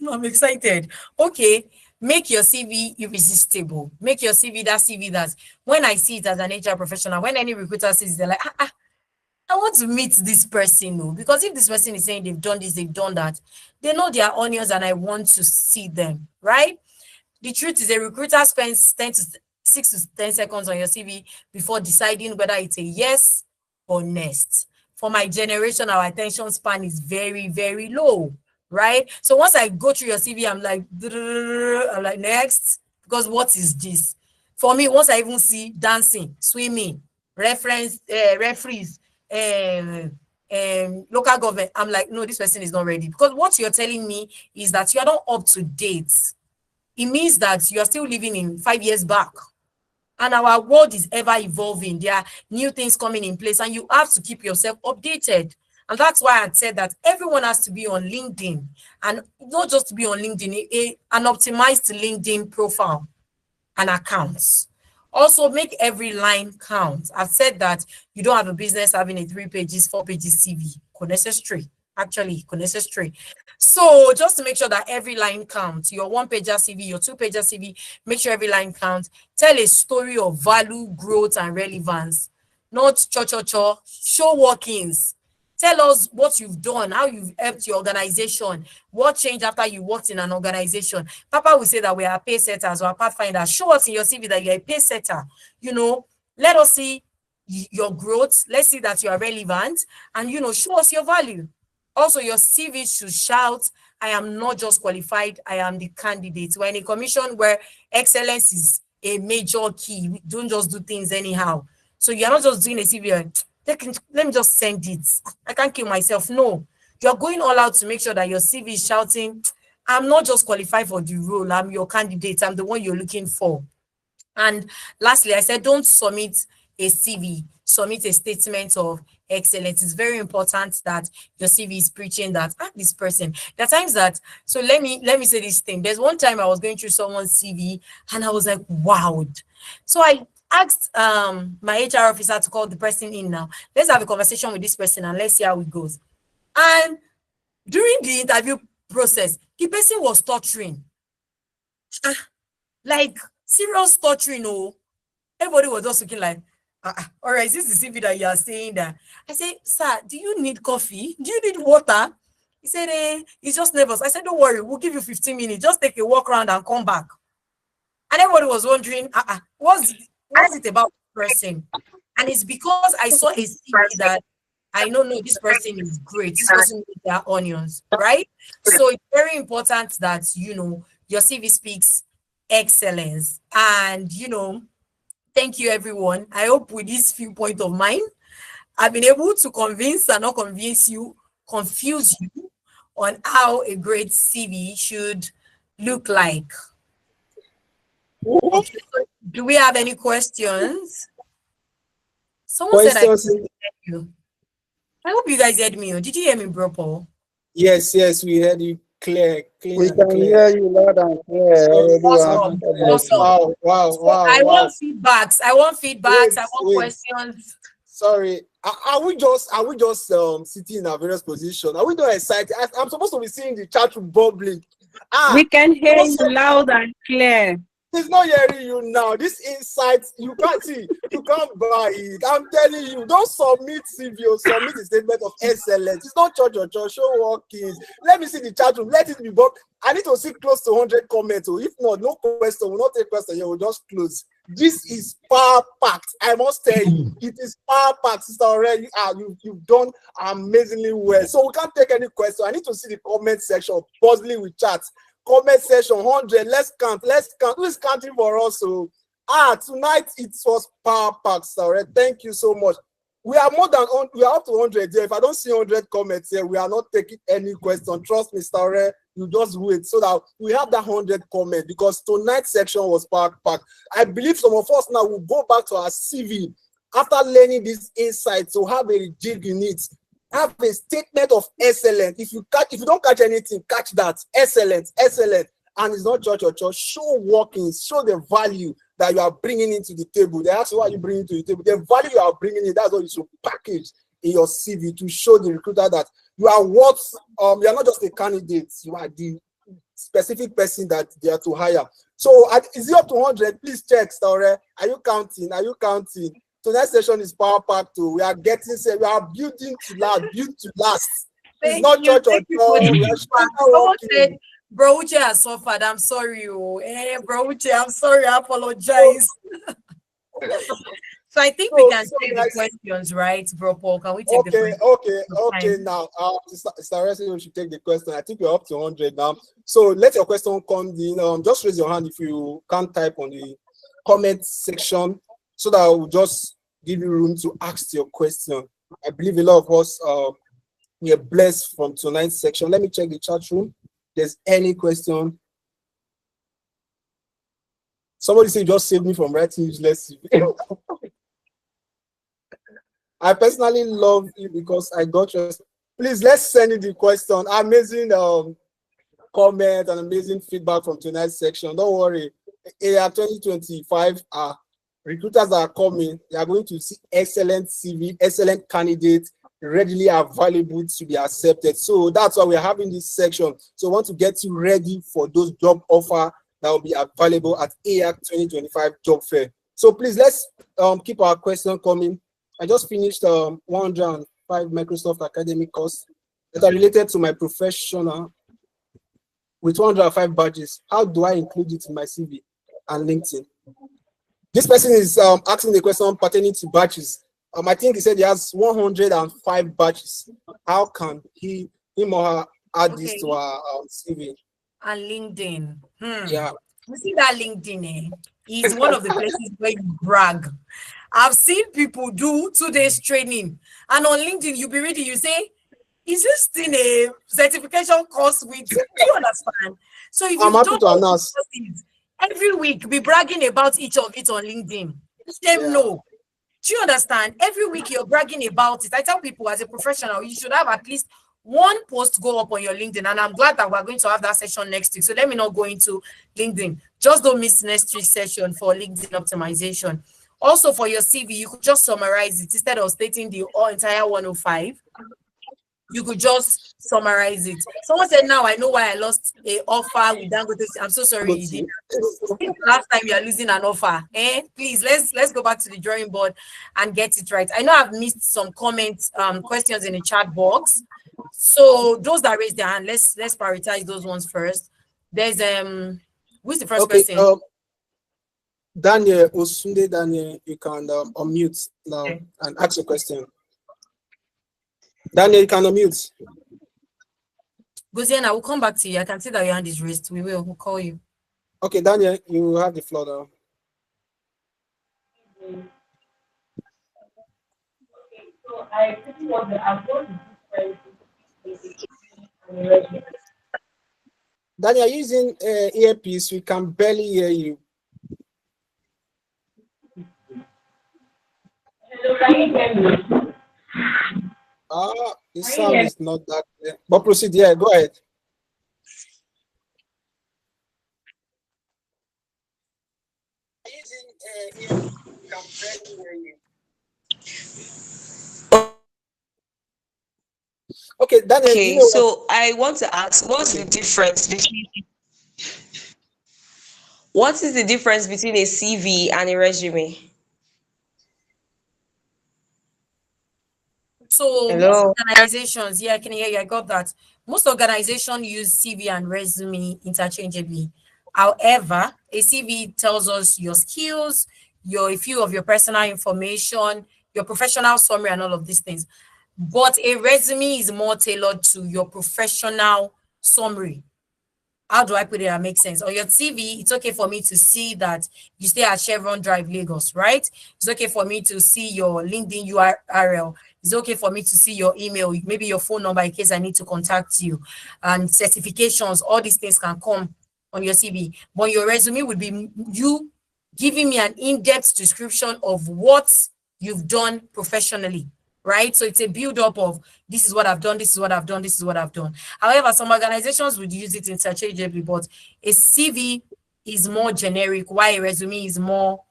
I'm excited. Okay, make your CV irresistible. Make your CV that when I see it as an HR professional, when any recruiter sees it, they're like, I want to meet this person, no, because if this person is saying they've done this, they've done that, they know their onions and I want to see them, right? The truth is a recruiter spends 6 to 10 seconds on your CV before deciding whether it's a yes or next. For my generation, our attention span is very, very low, right? So once I go through your CV, I'm like, next, because what is this? For me, once I even see dancing, swimming, referees, local government, I'm like, no, this person is not ready. Because what you're telling me is that you are not up to date. It means that you are still living in 5 years back. And our world is ever evolving. There are new things coming in place and you have to keep yourself updated. And that's why I said that everyone has to be on LinkedIn, and not just to be on LinkedIn, an optimized LinkedIn profile and accounts. Also, make every line count. I've said that you don't have a business having a 3 pages, 4 pages CV. Necessary. Actually, necessary. So just to make sure that every line counts, your 1-pager CV, your 2-pager CV, make sure every line counts. Tell a story of value, growth, and relevance. Not cho-cho-cho. Show workings. Tell us what you've done, how you've helped your organization, what changed after you worked in an organization. Papa will say that we are pace setters or pathfinders. Show us in your CV that you're a pace setter. You know, let us see your growth. Let's see that you are relevant, and show us your value. Also, your CV should shout, I am not just qualified, I am the candidate. We're in a commission where excellence is a major key. We don't just do things anyhow. So you're not just doing a CV, let me just send it. I can't kill myself. No, you're going all out to make sure that your CV is shouting, I'm not just qualified for the role, I'm your candidate, I'm the one you're looking for. And lastly, I said, don't submit a CV, submit a statement of excellence. It's very important that your CV is preaching that this person. There are times that, so let me say this thing. There's one time I was going through someone's CV and I was like, wowed. So I asked my HR officer to call the person in now. Let's have a conversation with this person and let's see how it goes. And during the interview process, the person was torturing. Like serious torturing. Oh, everybody was just looking like, all right, this is the CV that you are saying that. I said, sir, do you need coffee? Do you need water? He said, he's just nervous. I said, don't worry, we'll give you 15 minutes. Just take a walk around and come back. And everybody was wondering, what's it about this person? And it's because I saw a CV that I know, no, this person is great. This person needs their onions, right? So it's very important that, your CV speaks excellence. And, thank you, everyone. I hope with this few points of mine, I've been able to convince and not confuse you on how a great CV should look like. Okay, so do we have any questions? Someone said I couldn't hear you. I hope you guys heard me. Did you hear me, bro Paul? Yes, we heard you clear. We can hear you loud and clear. Wow. I want feedbacks. I want questions. Sorry, are we just sitting in our various positions? Are we not excited? I'm supposed to be seeing the chat room bubbling. We can hear you loud and clear. He's not hearing you now. This insight, you can't see, you can't buy it. I'm telling you, don't submit CV or submit a statement of excellence. It's not church or church, show workings. Let me see the chat room, let it be booked. I need to see close to 100 comments. If not, no question, we'll not take question here, we'll just close. This is power packed. I must tell you, it is power packed. Sister already, you've done amazingly well. So we can't take any question. I need to see the comment section puzzling with chats. Comment section 100. Let's count. Who is counting for us? So tonight it was power packed. Sorry, thank you so much. We are up to 100 here. If I don't see 100 comments here, we are not taking any question. Trust me, Starre, you just wait so that we have that 100 comment, because tonight's section was packed. I believe some of us now will go back to our CV after learning this insight to have a jig in it. Have a statement of excellence. If you don't catch anything, catch that. Excellent. And it's not church or church. Show workings, show the value that you are bringing into the table. They ask you what you bring into the table. The value you are bringing in, that's what you should package in your CV to show the recruiter that you are what, you are not just a candidate, you are the specific person that they are to hire. So is it up to 100? Please check, Starre. Are you counting? Tonight's session is power pack too. We are building to last. It's not church or church. Bro Uche has suffered. I'm sorry. Bro Uche, I'm sorry. I apologize. So I think we can take the questions, right, Bro Paul? Can we take the questions? Okay. Now, Sarah said we should take the question. I think we're up to 100 now. So let your question come in. Just raise your hand if you can't type on the comment section, so that I will just give you room to ask your question. I believe a lot of us we are blessed from tonight's section. Let me check the chat room. There's any question? Somebody say just save me from writing useless CV. I personally love you because I got your. Please, let's send you the question. Amazing comment and amazing feedback from tonight's section. Don't worry. Ayac 2025 recruiters are coming. They are going to see excellent CV, excellent candidates, readily available to be accepted. So that's why we're having this section. So I want to get you ready for those job offer that will be available at Ayac 2025 job fair. So please, let's keep our question coming. I just finished 100 5 Microsoft academic courses that are related to my professional with 105 badges. How do I include it in my CV and LinkedIn? This person is asking the question pertaining to badges. I think he said he has 105 badges. How can him or her add this Okay. to our CV? And LinkedIn. Yeah. You see that LinkedIn is one of the places where you brag. I've seen people do 2 days training, and on LinkedIn you be reading, you say, is this thing a certification course with? Do you understand? So if I'm you happy don't to know announce. every week, be bragging about each of it on LinkedIn. Let them know. Do you understand? Every week you're bragging about it. I tell people as a professional, you should have at least one post go up on your LinkedIn. And I'm glad that we're going to have that session next week. So let me not go into LinkedIn. Just don't miss next week's session for LinkedIn optimization. Also for your CV, you could just summarize it instead of stating the entire 105. You could just summarize it. Someone said, now I know why I lost a offer with Dangote. I'm so sorry you did. Last time you are losing an offer. Please, let's go back to the drawing board and get it right. I know I've missed some comments, questions in the chat box. So those that raised their hand, let's prioritize those ones first. There's who's the first person? Daniel Osunde. Daniel, you can unmute now and ask a question. Daniel, you can unmute. Goziana, I will come back to you. I can see that your hand is raised. We'll call you. Okay, Daniel, you have the floor now. So I pretty much I've got Daniel, using earpiece, we can barely hear you. Hello, can you hear me? The sound is not that clear. But proceed, yeah, go ahead. Okay, Daniel, Okay, you know so I want to ask, what's the difference between what is the difference between a CV and a resume? So most Hello. organizations, yeah, I can hear you. I got that. Most organizations use CV and resume interchangeably. However, a CV tells us your skills, a few of your personal information, your professional summary, and all of these things. But a resume is more tailored to your professional summary. How do I put it that makes sense? On your CV, it's okay for me to see that you stay at Chevron Drive, Lagos, right? It's okay for me to see your LinkedIn URL. It's okay for me to see your email, maybe your phone number in case I need to contact you. And certifications, all these things can come on your CV. But your resume would be you giving me an in-depth description of what you've done professionally, right? So it's a build-up of this is what I've done, this is what I've done, this is what I've done. However, some organizations would use it interchangeably, but a CV is more generic, while a resume is more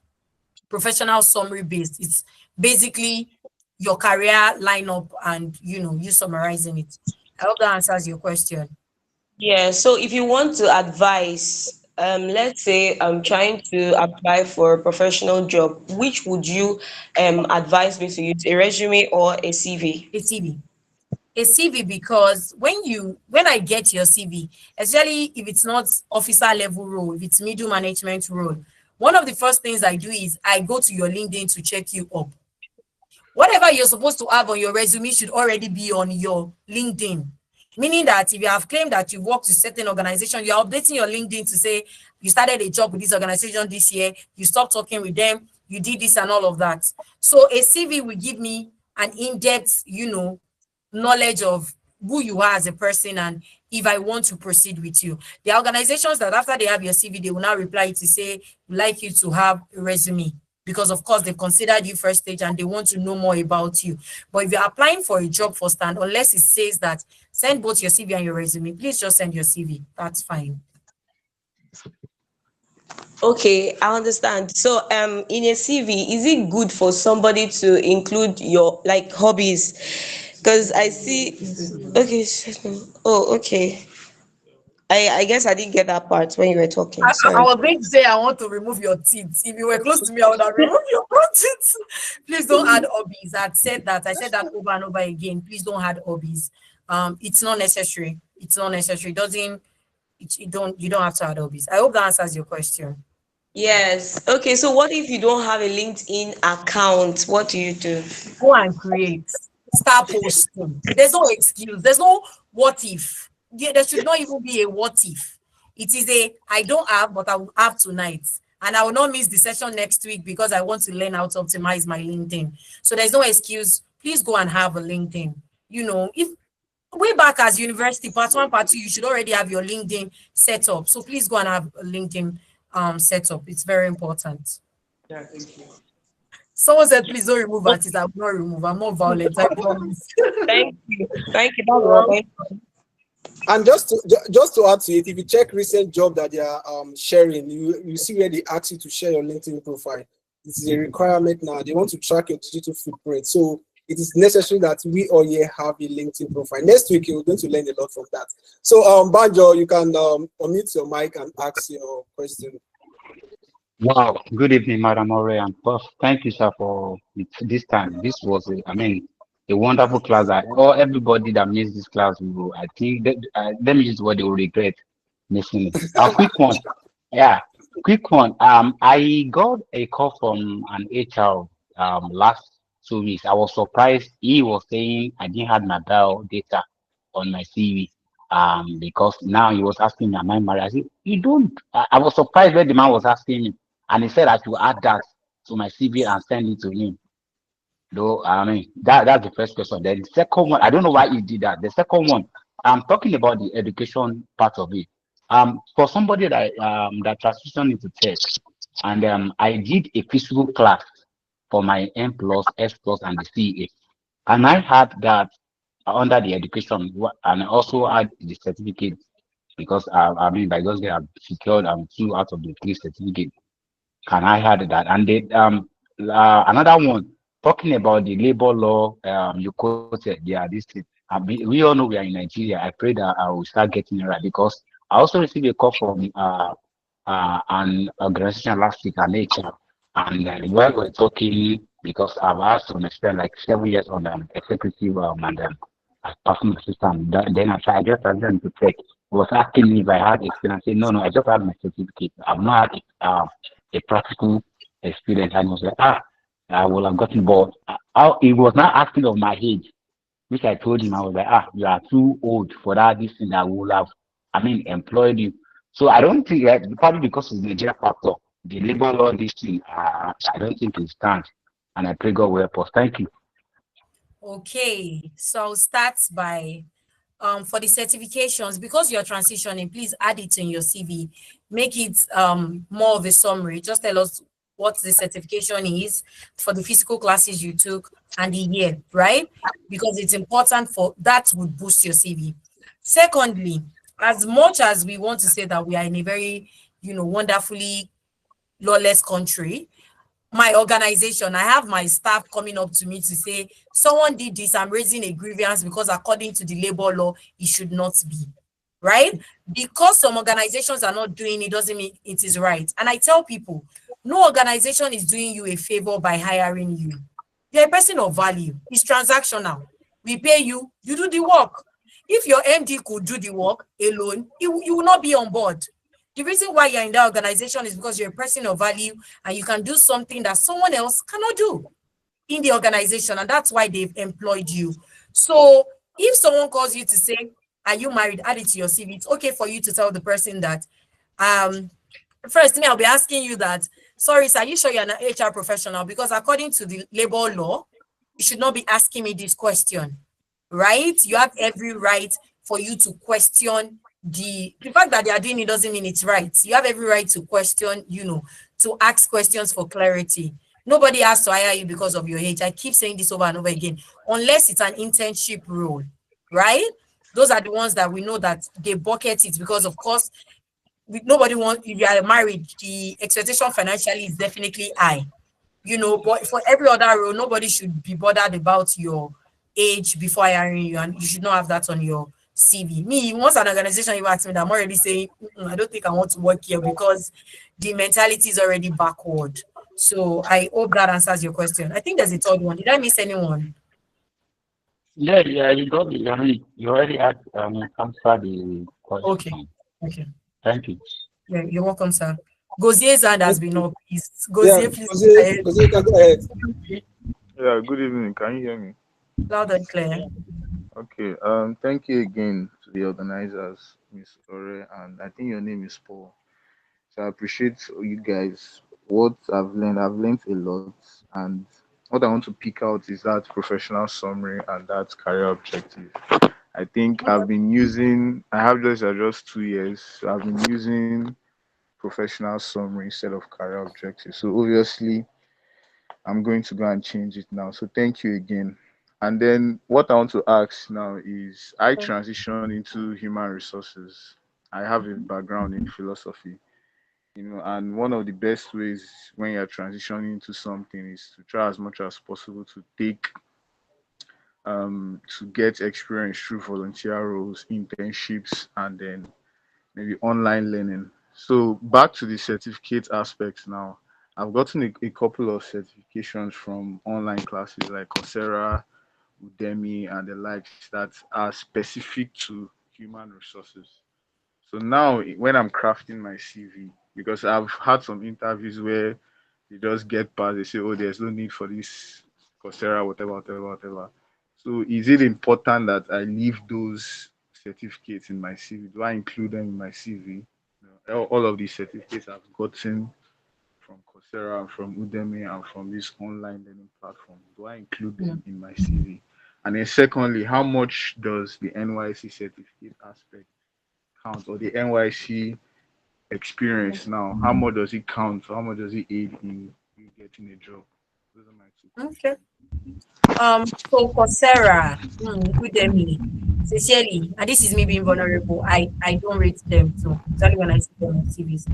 professional summary based. It's basically your career lineup and you summarizing it. I hope that answers your question. Yeah, so if you want to advise, let's say I'm trying to apply for a professional job, which would you advise me to use, a resume or a CV? A CV. A CV, because when I get your CV, especially if it's not officer level role, if it's middle management role, one of the first things I do is I go to your LinkedIn to check you up. Whatever you're supposed to have on your resume should already be on your LinkedIn. Meaning that if you have claimed that you worked with certain organization, you're updating your LinkedIn to say you started a job with this organization this year, you stopped talking with them, you did this and all of that. So a CV will give me an in-depth, knowledge of who you are as a person and if I want to proceed with you. The organizations that after they have your CV, they will now reply to say, we'd like you to have a resume, because of course they've considered you first stage and they want to know more about you. But if you're applying for a job for stand, unless it says that send both your CV and your resume, please just send your CV. That's fine. Okay, I understand. So, in a CV, is it good for somebody to include your like hobbies? Because I see. Okay. Oh, okay. I guess I didn't get that part when you were talking. I Sorry. was going to say I want to remove your teeth. If you were close to me, I would have removed your front teeth. Please don't add hobbies. I said that. I said that over and over again. Please don't add hobbies. It's not necessary. It's not necessary. It doesn't. You don't have to add hobbies. I hope that answers your question. Yes. Okay. So what if you don't have a LinkedIn account? What do you do? Go and create. Start posting. There's no excuse. There's no what if. There should not even be a what if. It is a I don't have, but I will have tonight. And I will not miss the session next week because I want to learn how to optimize my LinkedIn. So there's no excuse. Please go and have a LinkedIn. If way back as university, part one, part two, you should already have your LinkedIn set up. So please go and have a LinkedIn set up. It's very important. Yeah, thank you. Someone said, please don't remove artists. I will not remove. I'm not violent. I promise. Thank you. Thank you. That's all. Thank you. And just to add to it, if you check recent job that they are sharing, you see where they ask you to share your LinkedIn profile. This is a requirement now. They want to track your digital footprint. So it is necessary that we all here have a LinkedIn profile. Next week, you're going to learn a lot from that. So Banjo, you can unmute your mic and ask your question. Wow, good evening, Madam Ore and Prof. Thank you, sir, for this time. This was, a wonderful class. Everybody that missed this class, I think that let me use what they will regret missing it. A quick one, yeah, quick one. I got a call from an HR last 2 weeks. I was surprised. He was saying I didn't have my bio data on my CV. Because now he was asking me, am I married? I said, you don't. I was surprised when the man was asking me. And he said I should add that to my CV and send it to him. Though I mean that's the first question. Then the second one, I don't know why he did that. The second one, I'm talking about the education part of it. For somebody that transitioned into tech, and I did a physical class for my M plus, S plus, and the CA, and I had that under the education, and I also had the certificate because I mean by God's grace, I've secured 2 out of the 3 certificates. Can I add that? And then another one talking about the labor law. You quoted, yeah, this thing. We all know we are in Nigeria. I pray that I will start getting it right because I also received a call from an organization last week, an HR, and while we're talking, because I've had some experience, like 7 years on executive and as personal assistant. Then I just asked them to check. He was asking me if I had experience. I said, no, I just had my certificate. I've not had a practical experience. And he was like, I will have gotten bored. He was not asking of my age, which I told him. I was like, you are too old for that. This thing that will have, employed you. So I don't think that probably because of the Nigeria factor, the labor law, this thing, I don't think it stands. And I pray God will help us. Thank you. Okay, so I'll start by for the certifications, because you're transitioning, please add it in your CV. Make it more of a summary. Just tell us what the certification is for the physical classes you took and the year, right? Because it's important for that would boost your CV. Secondly, as much as we want to say that we are in a very, wonderfully lawless country, my organization, I have my staff coming up to me to say, someone did this, I'm raising a grievance because according to the labor law, it should not be, right? Because some organizations are not doing it doesn't mean it is right. And I tell people, no organization is doing you a favor by hiring you. You're a person of value. It's transactional. We pay you, you do the work. If your MD could do the work alone, you will not be on board. The reason why you're in that organization is because you're a person of value and you can do something that someone else cannot do in the organization. And that's why they've employed you. So if someone calls you to say, are you married? Add it to your CV. It's okay for you to tell the person that, first thing I'll be asking you that, sorry, sir, are you sure you're an HR professional? Because according to the labor law, you should not be asking me this question, right? You have every right for you to question the fact that they are doing it doesn't mean it's right. You have every right to question, to ask questions for clarity. Nobody has to hire you because of your age. I keep saying this over and over again, unless it's an internship role, right? Those are the ones that we know that they bucket it because, of course, nobody wants, if you are married, the expectation financially is definitely high, but for every other role, nobody should be bothered about your age before hiring you, and you should not have that on your CV. Me, once an organization even asks me that, I'm already saying, I don't think I want to work here because the mentality is already backward. So I hope that answers your question. I think there's a third one. Did I miss anyone? Yeah, yeah, you got it. I mean, you already answered the Okay. question. Okay. Thank you. Yeah, you're welcome, sir. Gozier's hand has Thank been you. up. Please, Yeah, Gozier, please go Jose, ahead. Jose, you can go ahead. Yeah, good evening. Can you hear me? Loud and clear. Okay. Thank you again to the organizers, Miss Ore, and I think your name is Paul. So I appreciate you guys. What I've learned a lot, and what I want to pick out is that professional summary and that career objective. I think Okay. I've been using. I have just 2 years. So I've been using professional summary instead of career objective. So obviously, I'm going to go and change it now. So thank you again. And then what I want to ask now is I transition into human resources. I have a background in philosophy, and one of the best ways when you're transitioning into something is to try as much as possible to take to get experience through volunteer roles, internships, and then maybe online learning. So back to the certificate aspects now. I've gotten a couple of certifications from online classes like Coursera, Udemy, and the likes that are specific to human resources. So now when I'm crafting my CV, because I've had some interviews where they just get past, they say, oh, there's no need for this Coursera, whatever, whatever, whatever. So is it important that I leave those certificates in my CV? Do I include them in my CV? All of these certificates I've gotten from Coursera and from Udemy and from this online learning platform. Do I include Yeah. them in my CV? And then secondly, how much does the NYC certificate aspect count, or the NYC experience now? How much does it count? How much does it aid in you getting a job? Those are my two questions. Okay. So Coursera, Udemy, sincerely, and this is me being vulnerable. I don't rate them too. Especially when I see them on TVs.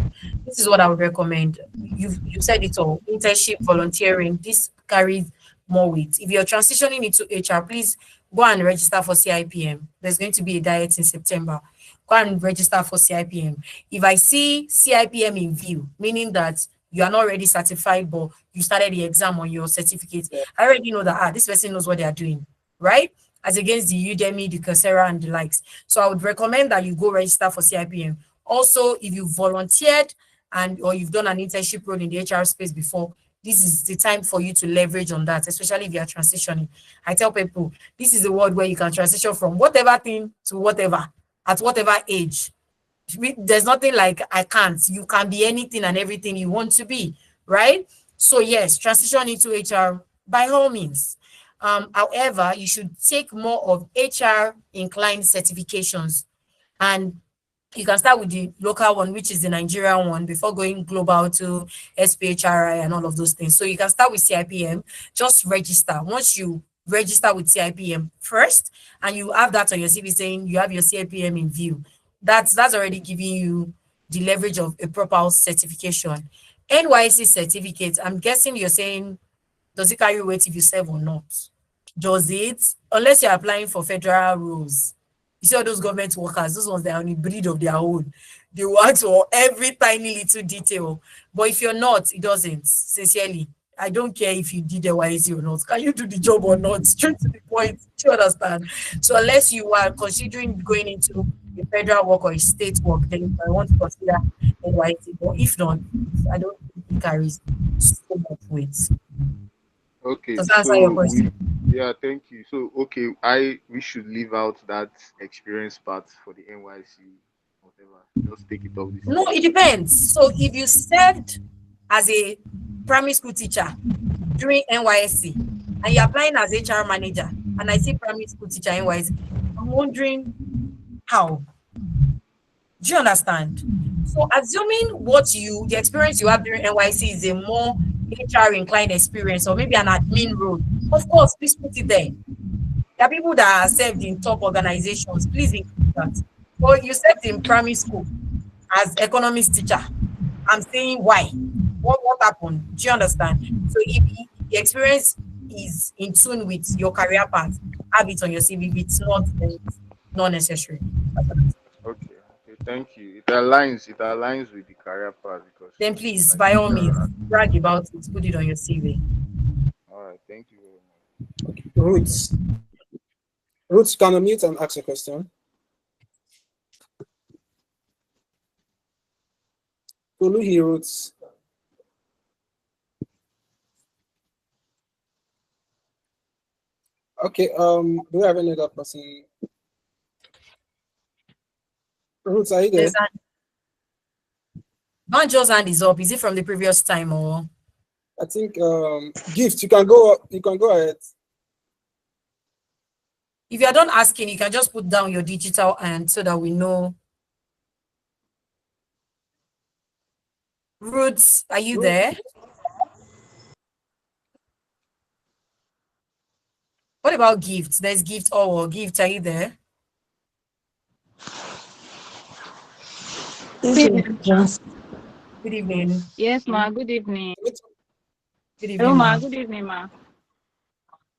This is what I would recommend. You said it all. Internship, volunteering. This carries more weight. If you're transitioning into HR, please go and register for CIPM. There's going to be a diet in September. Go and register for CIPM. If I see CIPM in view, meaning that you are not already certified, but you started the exam on your certificate, I already know that this person knows what they are doing, right? As against the Udemy, the Coursera, and the likes. So I would recommend that you go register for CIPM. Also, if you volunteered and or you've done an internship role in the HR space before, this is the time for you to leverage on that, especially if you are transitioning. I tell people this is the world where you can transition from whatever thing to whatever at whatever age. There's nothing like I can't. You can be anything and everything you want to be, right? So yes, transition into HR by all means. However, you should take more of HR inclined certifications, and you can start with the local one, which is the Nigerian one, before going global to SPHRI and all of those things. So you can start with CIPM, just register. Once you register with CIPM first, and you have that on your CV saying you have your CIPM in view, that's already giving you the leverage of a proper certification. NYC certificate, I'm guessing you're saying, does it carry weight if you serve or not? Does it? Unless you're applying for federal roles. You see all those government workers, those ones that are on a breed of their own. They work for every tiny little detail. But if you're not, it doesn't. Sincerely, I don't care if you did the YC or not. Can you do the job or not? Straight to the point. Do you understand? So unless you are considering going into a federal work or a state work, then I want to consider NYC. But if not, I don't think it carries so much weight. Okay, Does that answer your so we question? yeah, thank you. So okay, I we should leave out that experience part for the NYC, whatever. Just take it off the No, CV. it depends. So if you served as a primary school teacher during NYSC and you're applying as HR manager, and I see primary school teacher NYSC, I'm wondering how. Do you understand? So assuming the experience you have during NYC is a more HR inclined experience or maybe an admin role, of course, please put it there. There are people that are served in top organizations. Please include that. Or you served in primary school as economics teacher. I'm saying why? What happened? Do you understand? So if the experience is in tune with your career path, have it on your CV. If it's not, then not necessary. Okay, okay, thank you. It aligns with the career path because Then please, like by all HR. means, brag about it, put it on your CV. All right, thank you very much. Roots. Roots, can unmute and ask a question. Tolu Roots. Okay, do we have any other person? Roots, are you there? There's an Banjo's hand is up. Is it from the previous time or? I think gift, you can go ahead. If you're done asking, you can just put down your digital hand so that we know. Roots, are you there? What about gifts? There's gift or gift. Are you there? Good evening. Yes, ma. Good evening. Good Hello, evening, ma. ma. Good evening, ma.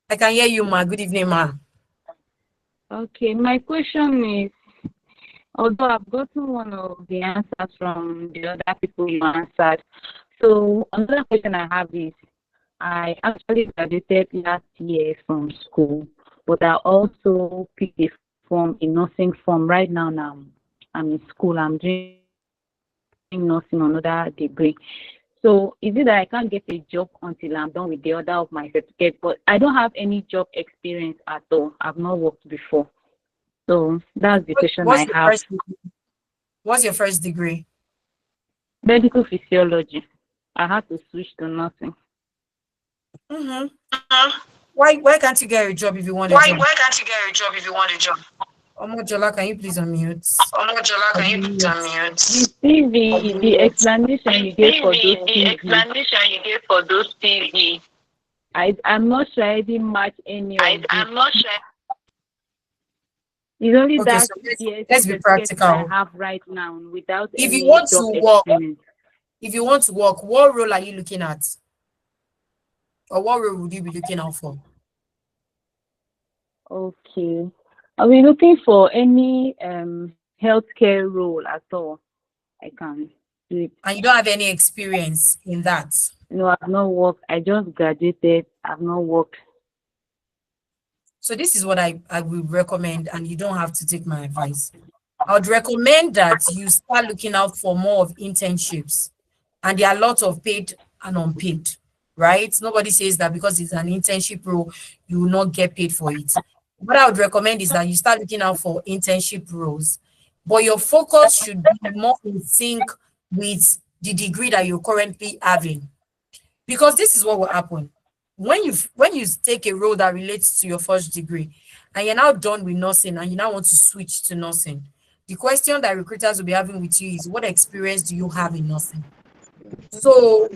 I can hear you, ma. Good evening, ma. Okay, my question is, although I've gotten one of the answers from the other people you answered, so another question I have is, I actually graduated last year from school, but I also picked a form, a nursing form. Right now, I'm in school. I'm doing nursing, another degree. So is it that I can't get a job until I'm done with the other of my certificate? But I don't have any job experience at all. I've not worked before. So that's the question I have. What's your first degree? Medical physiology. I had to switch to nursing. Mm-hmm. Why can't you get a job if you want a job? Why can't you get a job if you want a job? Omojola, can you please unmute? Omojola, can you please unmute? The explanation you gave for those The explanation you gave for those TV. I'm not sure I didn't match any of it. I'm not sure. It's only Okay, that so the let's be certificate practical. I have right now without If any you want job to work, experience. what role are you looking at? Or what role would you be looking out for? Okay. Are we looking for any healthcare role at all? I can do it. And you don't have any experience in that? No, I've not worked. I just graduated. I've not worked. So this is what I would recommend, and you don't have to take my advice. I would recommend that you start looking out for more of internships. And there are lots of paid and unpaid, right? Nobody says that because it's an internship role, you will not get paid for it. What I would recommend is that you start looking out for internship roles, but your focus should be more in sync with the degree that you're currently having. Because this is what will happen. When you take a role that relates to your first degree and you're now done with nursing and you now want to switch to nursing, the question that recruiters will be having with you is, what experience do you have in nursing? So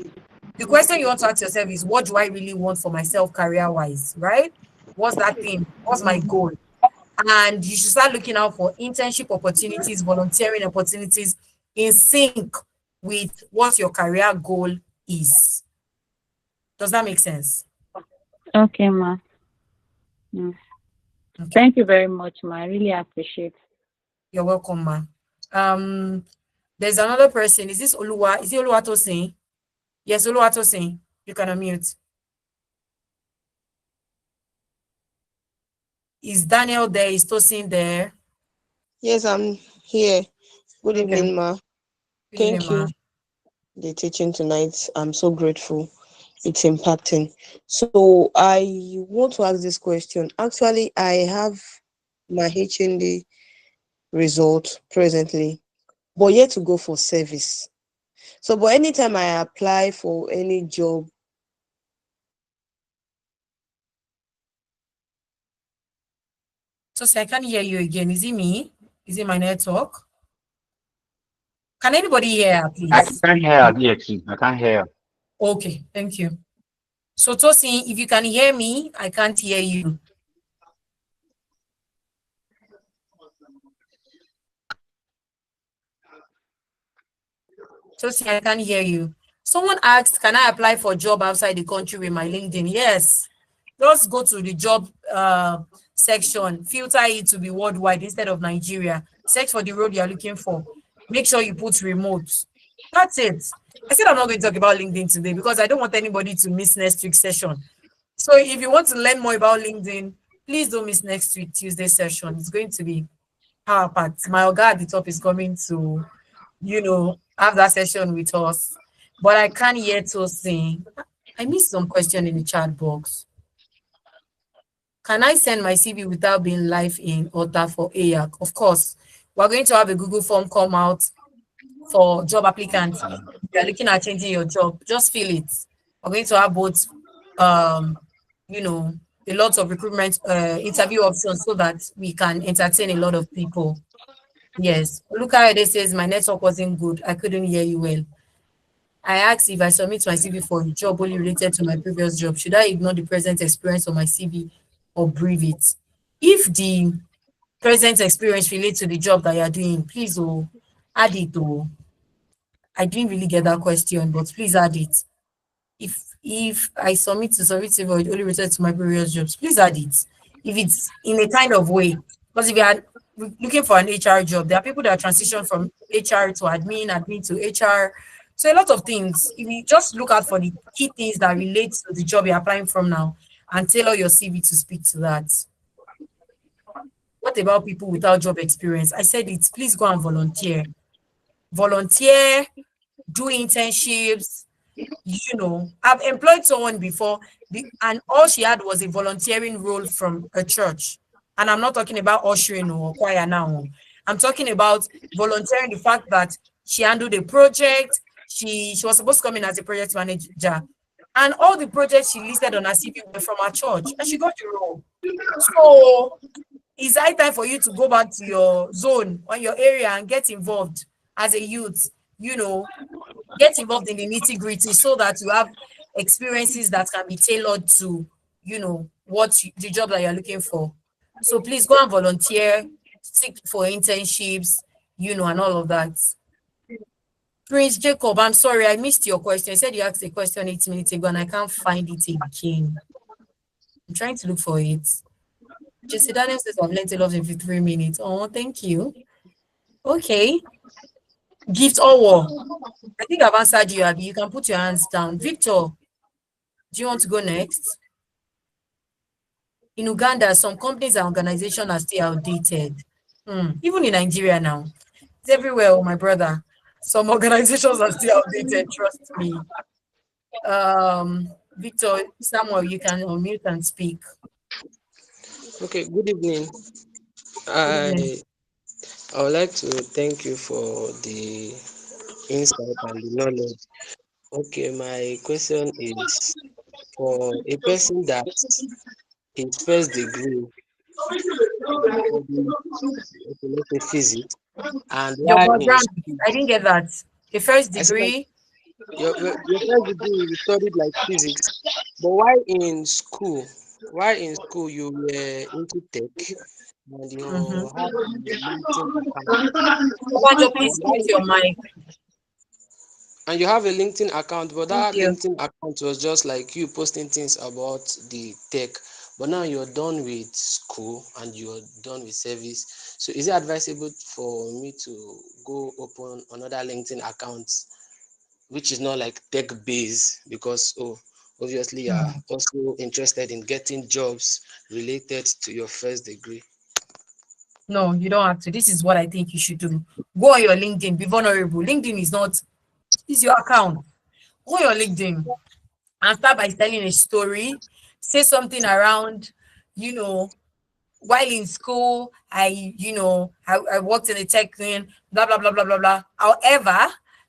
the question you want to ask yourself is, what do I really want for myself career-wise, right? What's that thing? What's my goal? And you should start looking out for internship opportunities, volunteering opportunities in sync with what your career goal is. Does that make sense? Okay, ma. Mm. Okay. Thank you very much, ma. I really appreciate it. You're welcome, ma. There's another person. Is this Oluwa? Is it Oluwatosin? Yes, Oluwatosin. You can unmute. Is Daniel there? Is Tosin there? Yes, I'm here. Good Okay. evening, ma. Good Thank evening, you ma. for the teaching tonight. I'm so grateful. It's impacting. So I want to ask this question. Actually, I have my HND result presently, but yet to go for service. So, but anytime I apply for any job, So I can't hear you again. Is it me? Is it my network? Can anybody hear her, I please? can't hear her, DXC. I can't hear her. Okay, thank you. So Tosin, if you can hear me, I can't hear you. Tosin, I can't hear you. Someone asked, can I apply for a job outside the country with my LinkedIn? Yes, Just go to the job section, filter it to be worldwide instead of Nigeria. Search for the role you're looking for. Make sure you put remote. That's it. I said I'm not going to talk about LinkedIn today because I don't want anybody to miss next week's session. So if you want to learn more about LinkedIn, please don't miss next week Tuesday session. It's going to be power packed. My Oga at the top is coming to, have that session with us. But I can't yet to say, I missed some question in the chat box. Can I send my CV without being live in OTA for Ayac? Of course. We're going to have a Google form come out for job applicants. If you're looking at changing your job, just fill it. We're going to have both, a lot of recruitment interview options so that we can entertain a lot of people. Yes. Look how it says my network wasn't good. I couldn't hear you well. I asked if I submit my CV for a job only related to my previous job, should I ignore the present experience on my CV or breathe it? If the present experience relates to the job that you're doing, please add it. I didn't really get that question, but please add it. If I submit to CV or it only related to my previous jobs, please add it. If it's in a kind of way, because if you are looking for an HR job, there are people that transition from HR to admin to HR. So a lot of things. If you just look out for the key things that relate to the job you're applying from now and tailor your CV to speak to that. What about people without job experience? I said it, please go and volunteer. Volunteer, do internships. I've employed someone before and all she had was a volunteering role from a church. And I'm not talking about ushering or choir now. I'm talking about volunteering, the fact that she handled a project. She was supposed to come in as a project manager. And all the projects she listed on her CV were from her church. And she got the role. So it's high time for you to go back to your zone or your area and get involved as a youth. Get involved in the nitty-gritty so that you have experiences that can be tailored to, the job that you're looking for. So please go and volunteer, seek for internships, and all of that. Prince Jacob, I'm sorry, I missed your question. You said you asked a question 8 minutes ago and I can't find it again. I'm trying to look for it. Jesse Daniel says I've learned a lot in 53 minutes. Oh, thank you. Okay. Gift or war. I think I've answered you, Abby. You can put your hands down. Victor, do you want to go next? In Uganda, some companies and organizations are still outdated. Even in Nigeria now. It's everywhere, my brother. Some organizations are still outdated, trust me. Victor, Samuel, you can unmute and speak. Okay, good evening. I would like to thank you for the insight and the knowledge. Okay, my question is for a person that his first degree in physics and Your while in background, school, I didn't get that. The first I said degree. your first degree you studied like physics, but while in school you were into tech and you have a LinkedIn account. Please mute your mic. And you have a LinkedIn account, but that Thank you. LinkedIn account was just like you posting things about the tech. But now you're done with school and you're done with service. So is it advisable for me to go open another LinkedIn account, which is not like tech based, because obviously you're also interested in getting jobs related to your first degree? No, you don't have to. This is what I think you should do. Go on your LinkedIn, be vulnerable. LinkedIn is your account. Go on your LinkedIn and start by telling a story. Say something around, while in school, I worked in a tech thing, blah, blah, blah, blah, blah, blah. However,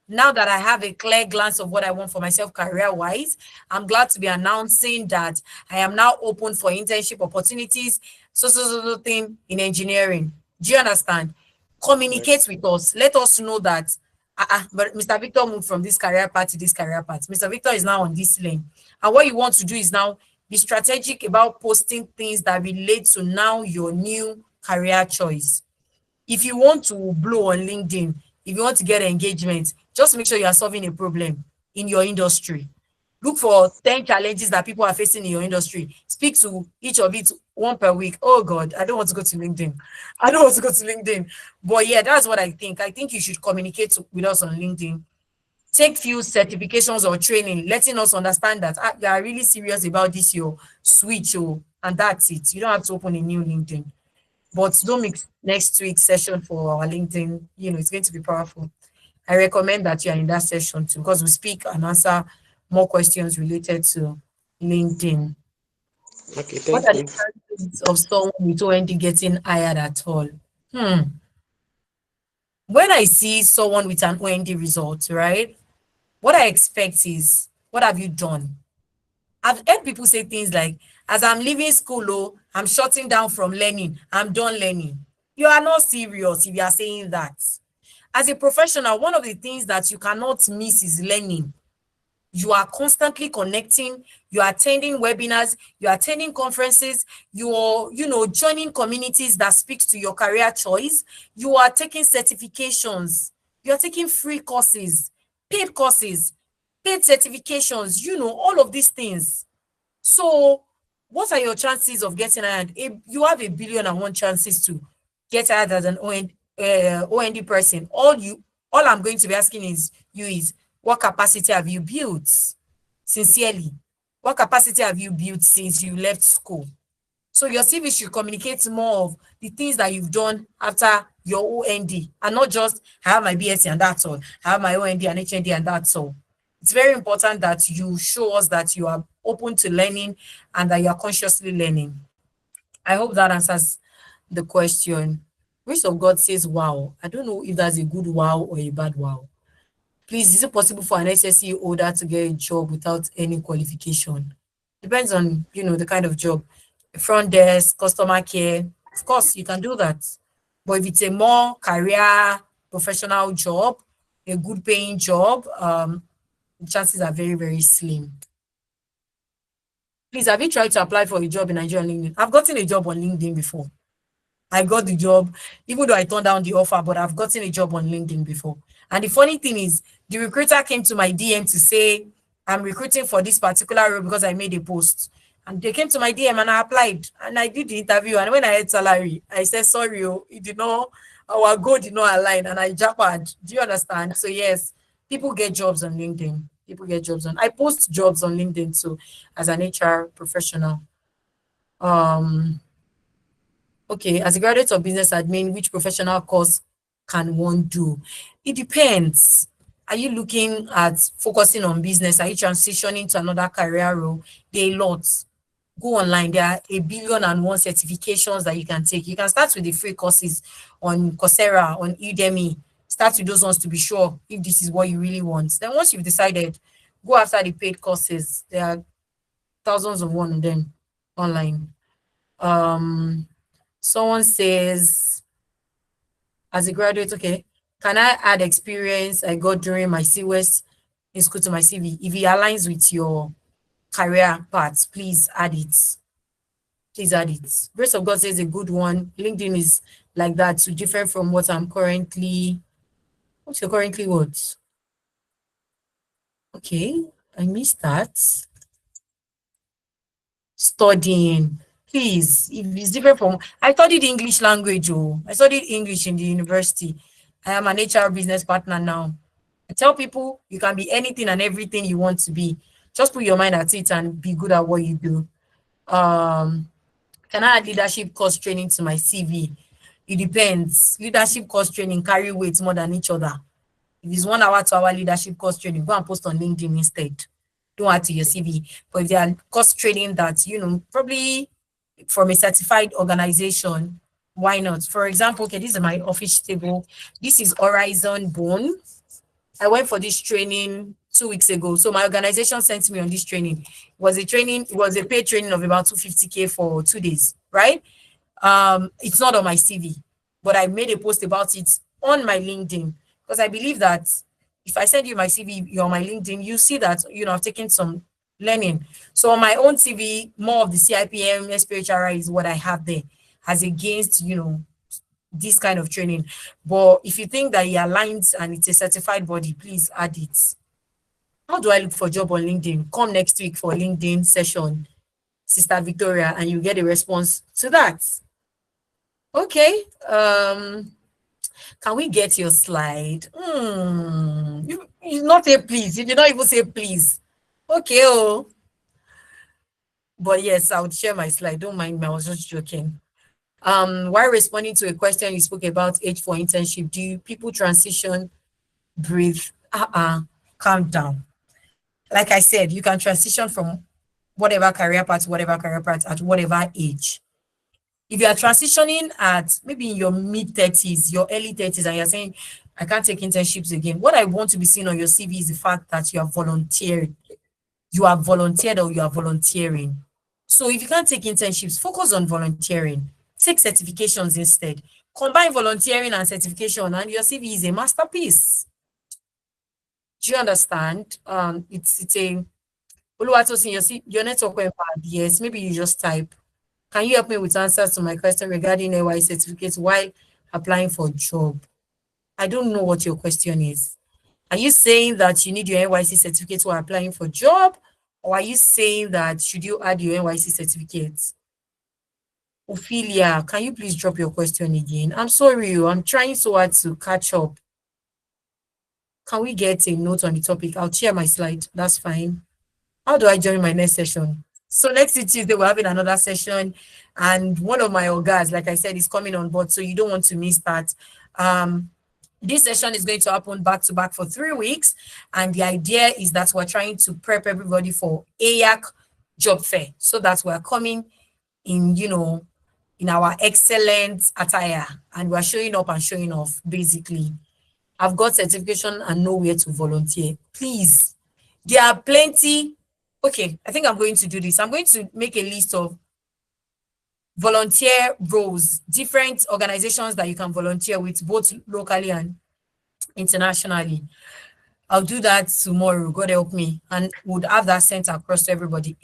now that I have a clear glance of what I want for myself career-wise, I'm glad to be announcing that I am now open for internship opportunities, so thing in engineering. Do you understand? Communicate with us. Let us know that, but Mr. Victor moved from this career path to this career path. Mr. Victor is now on this lane. And what you want to do is now be strategic about posting things that relate to now your new career choice. If you want to blow on LinkedIn, if you want to get engagement, just make sure you are solving a problem in your industry. Look for 10 challenges that people are facing in your industry. Speak to each of it one per week. Oh God, I don't want to go to LinkedIn. I don't want to go to LinkedIn. But yeah, that's what I think. I think you should communicate with us on LinkedIn. Take few certifications or training, letting us understand that you are really serious about this, your switch, and that's it. You don't have to open a new LinkedIn. But don't mix next week's session for our LinkedIn. It's going to be powerful. I recommend that you are in that session too, because we speak and answer more questions related to LinkedIn. Okay, What thank are the you. chances of someone with OND getting hired at all? When I see someone with an OND result, right, what I expect is, what have you done? I've heard people say things like, as I'm leaving school, I'm shutting down from learning, I'm done learning. You are not serious if you are saying that. As a professional, one of the things that you cannot miss is learning. You are constantly connecting, you are attending webinars, you are attending conferences, you are, joining communities that speaks to your career choice, you are taking certifications, you are taking free courses, paid certifications, all of these things. So what are your chances of getting hired? You have 1,000,000,001 chances to get hired as an OND person. All I'm going to be asking is what capacity have you built? Sincerely, what capacity have you built since you left school? So your CV should communicate more of the things that you've done after your OND, and not just I have my BSc and that's all. I have my OND and HND and that's all. It's very important that you show us that you are open to learning and that you are consciously learning. I hope that answers the question. Grace of God says, wow. I don't know if that's a good wow or a bad wow. Please, is it possible for an SSE holder to get a job without any qualification? Depends on, the kind of job. Front desk, customer care, of course, you can do that. But if it's a more career, professional job, a good paying job, the chances are very, very slim. Please, have you tried to apply for a job in Nigeria on LinkedIn? I've gotten a job on LinkedIn before. I got the job, even though I turned down the offer, but I've gotten a job on LinkedIn before. And the funny thing is, the recruiter came to my DM to say, I'm recruiting for this particular role because I made a post. And they came to my DM and I applied and I did the interview. And when I had salary, I said, sorry, it did not, our goal did not align. And I jackpot. Do you understand? So yes, people get jobs on LinkedIn. I post jobs on LinkedIn too as an HR professional. Okay, as a graduate of business admin, which professional course can one do? It depends. Are you looking at focusing on business? Are you transitioning to another career role? There are lots. Go online. There are 1,000,001 certifications that you can take. You can start with the free courses on Coursera, on Udemy. Start with those ones to be sure if this is what you really want. Then once you've decided, go after the paid courses. There are thousands of one of them online. Someone says, as a graduate, okay, can I add experience I got during my CWES in school to my CV? If it aligns with your career path, please add it. Please add it. Grace of God says a good one. LinkedIn is like that, so different from what I'm currently. What's your currently what? Okay, I missed that. Studying. Please, if it's different from, I studied English language. I studied English in the university. I am an HR business partner now. I tell people you can be anything and everything you want to be. Just put your mind at it and be good at what you do. Can I add leadership course training to my CV? It depends. Leadership course training carry weight more than each other. If it's 1 hour, 2 hour leadership course training, go and post on LinkedIn instead. Don't add to your CV. But if there are course training that, probably from a certified organization, why not? For example, okay, this is my office table. This is Horizon Bone. I went for this training 2 weeks ago. So my organization sent me on this training. It was a paid training of about 250K for 2 days, right? It's not on my CV, but I made a post about it on my LinkedIn because I believe that if I send you my CV, you're on my LinkedIn, you see that, I've taken some learning. So on my own CV, more of the CIPM, SPHRI is what I have there as against, this kind of training. But if you think that it aligns and it's a certified body, please add it. How do I look for a job on LinkedIn? Come next week for LinkedIn session, Sister Victoria, and you get a response to that. Okay. Can we get your slide? You not say please. You did not even say please. Okay. Oh. But yes, I would share my slide. Don't mind me. I was just joking. While responding to a question you spoke about age for internship, do people transition? Breathe. Calm down. Like I said, you can transition from whatever career path to whatever career path at whatever age. If you are transitioning at maybe in your mid 30s, your early 30s, and you're saying, I can't take internships again, what I want to be seen on your CV is the fact that you are volunteered. You are volunteered or you are volunteering. So if you can't take internships, focus on volunteering. Take certifications instead. Combine volunteering and certification, and your CV is a masterpiece. Do you understand? It's a Oluwatosin, your network went bad. Yes, maybe you just type. Can you help me with answers to my question regarding NY certificates while applying for a job? I don't know what your question is. Are you saying that you need your NYC certificate while applying for a job? Or are you saying that should you add your NYC certificate? Ophelia, can you please drop your question again? I'm sorry, I'm trying so hard to catch up. Can we get a note on the topic? I'll share my slide. That's fine. How do I join my next session? So next Tuesday, we're having another session. And one of my ogas, like I said, is coming on board. So you don't want to miss that. This session is going to happen back to back for 3 weeks. And the idea is that we're trying to prep everybody for Ayac job fair. So that we're coming in, in our excellent attire. And we're showing up and showing off, basically. I've got certification and know where to volunteer. Please, there are plenty. Okay, I think I'm going to do this. I'm going to make a list of volunteer roles, different organizations that you can volunteer with, both locally and internationally. I'll do that tomorrow, God help me, and would have that sent across to everybody.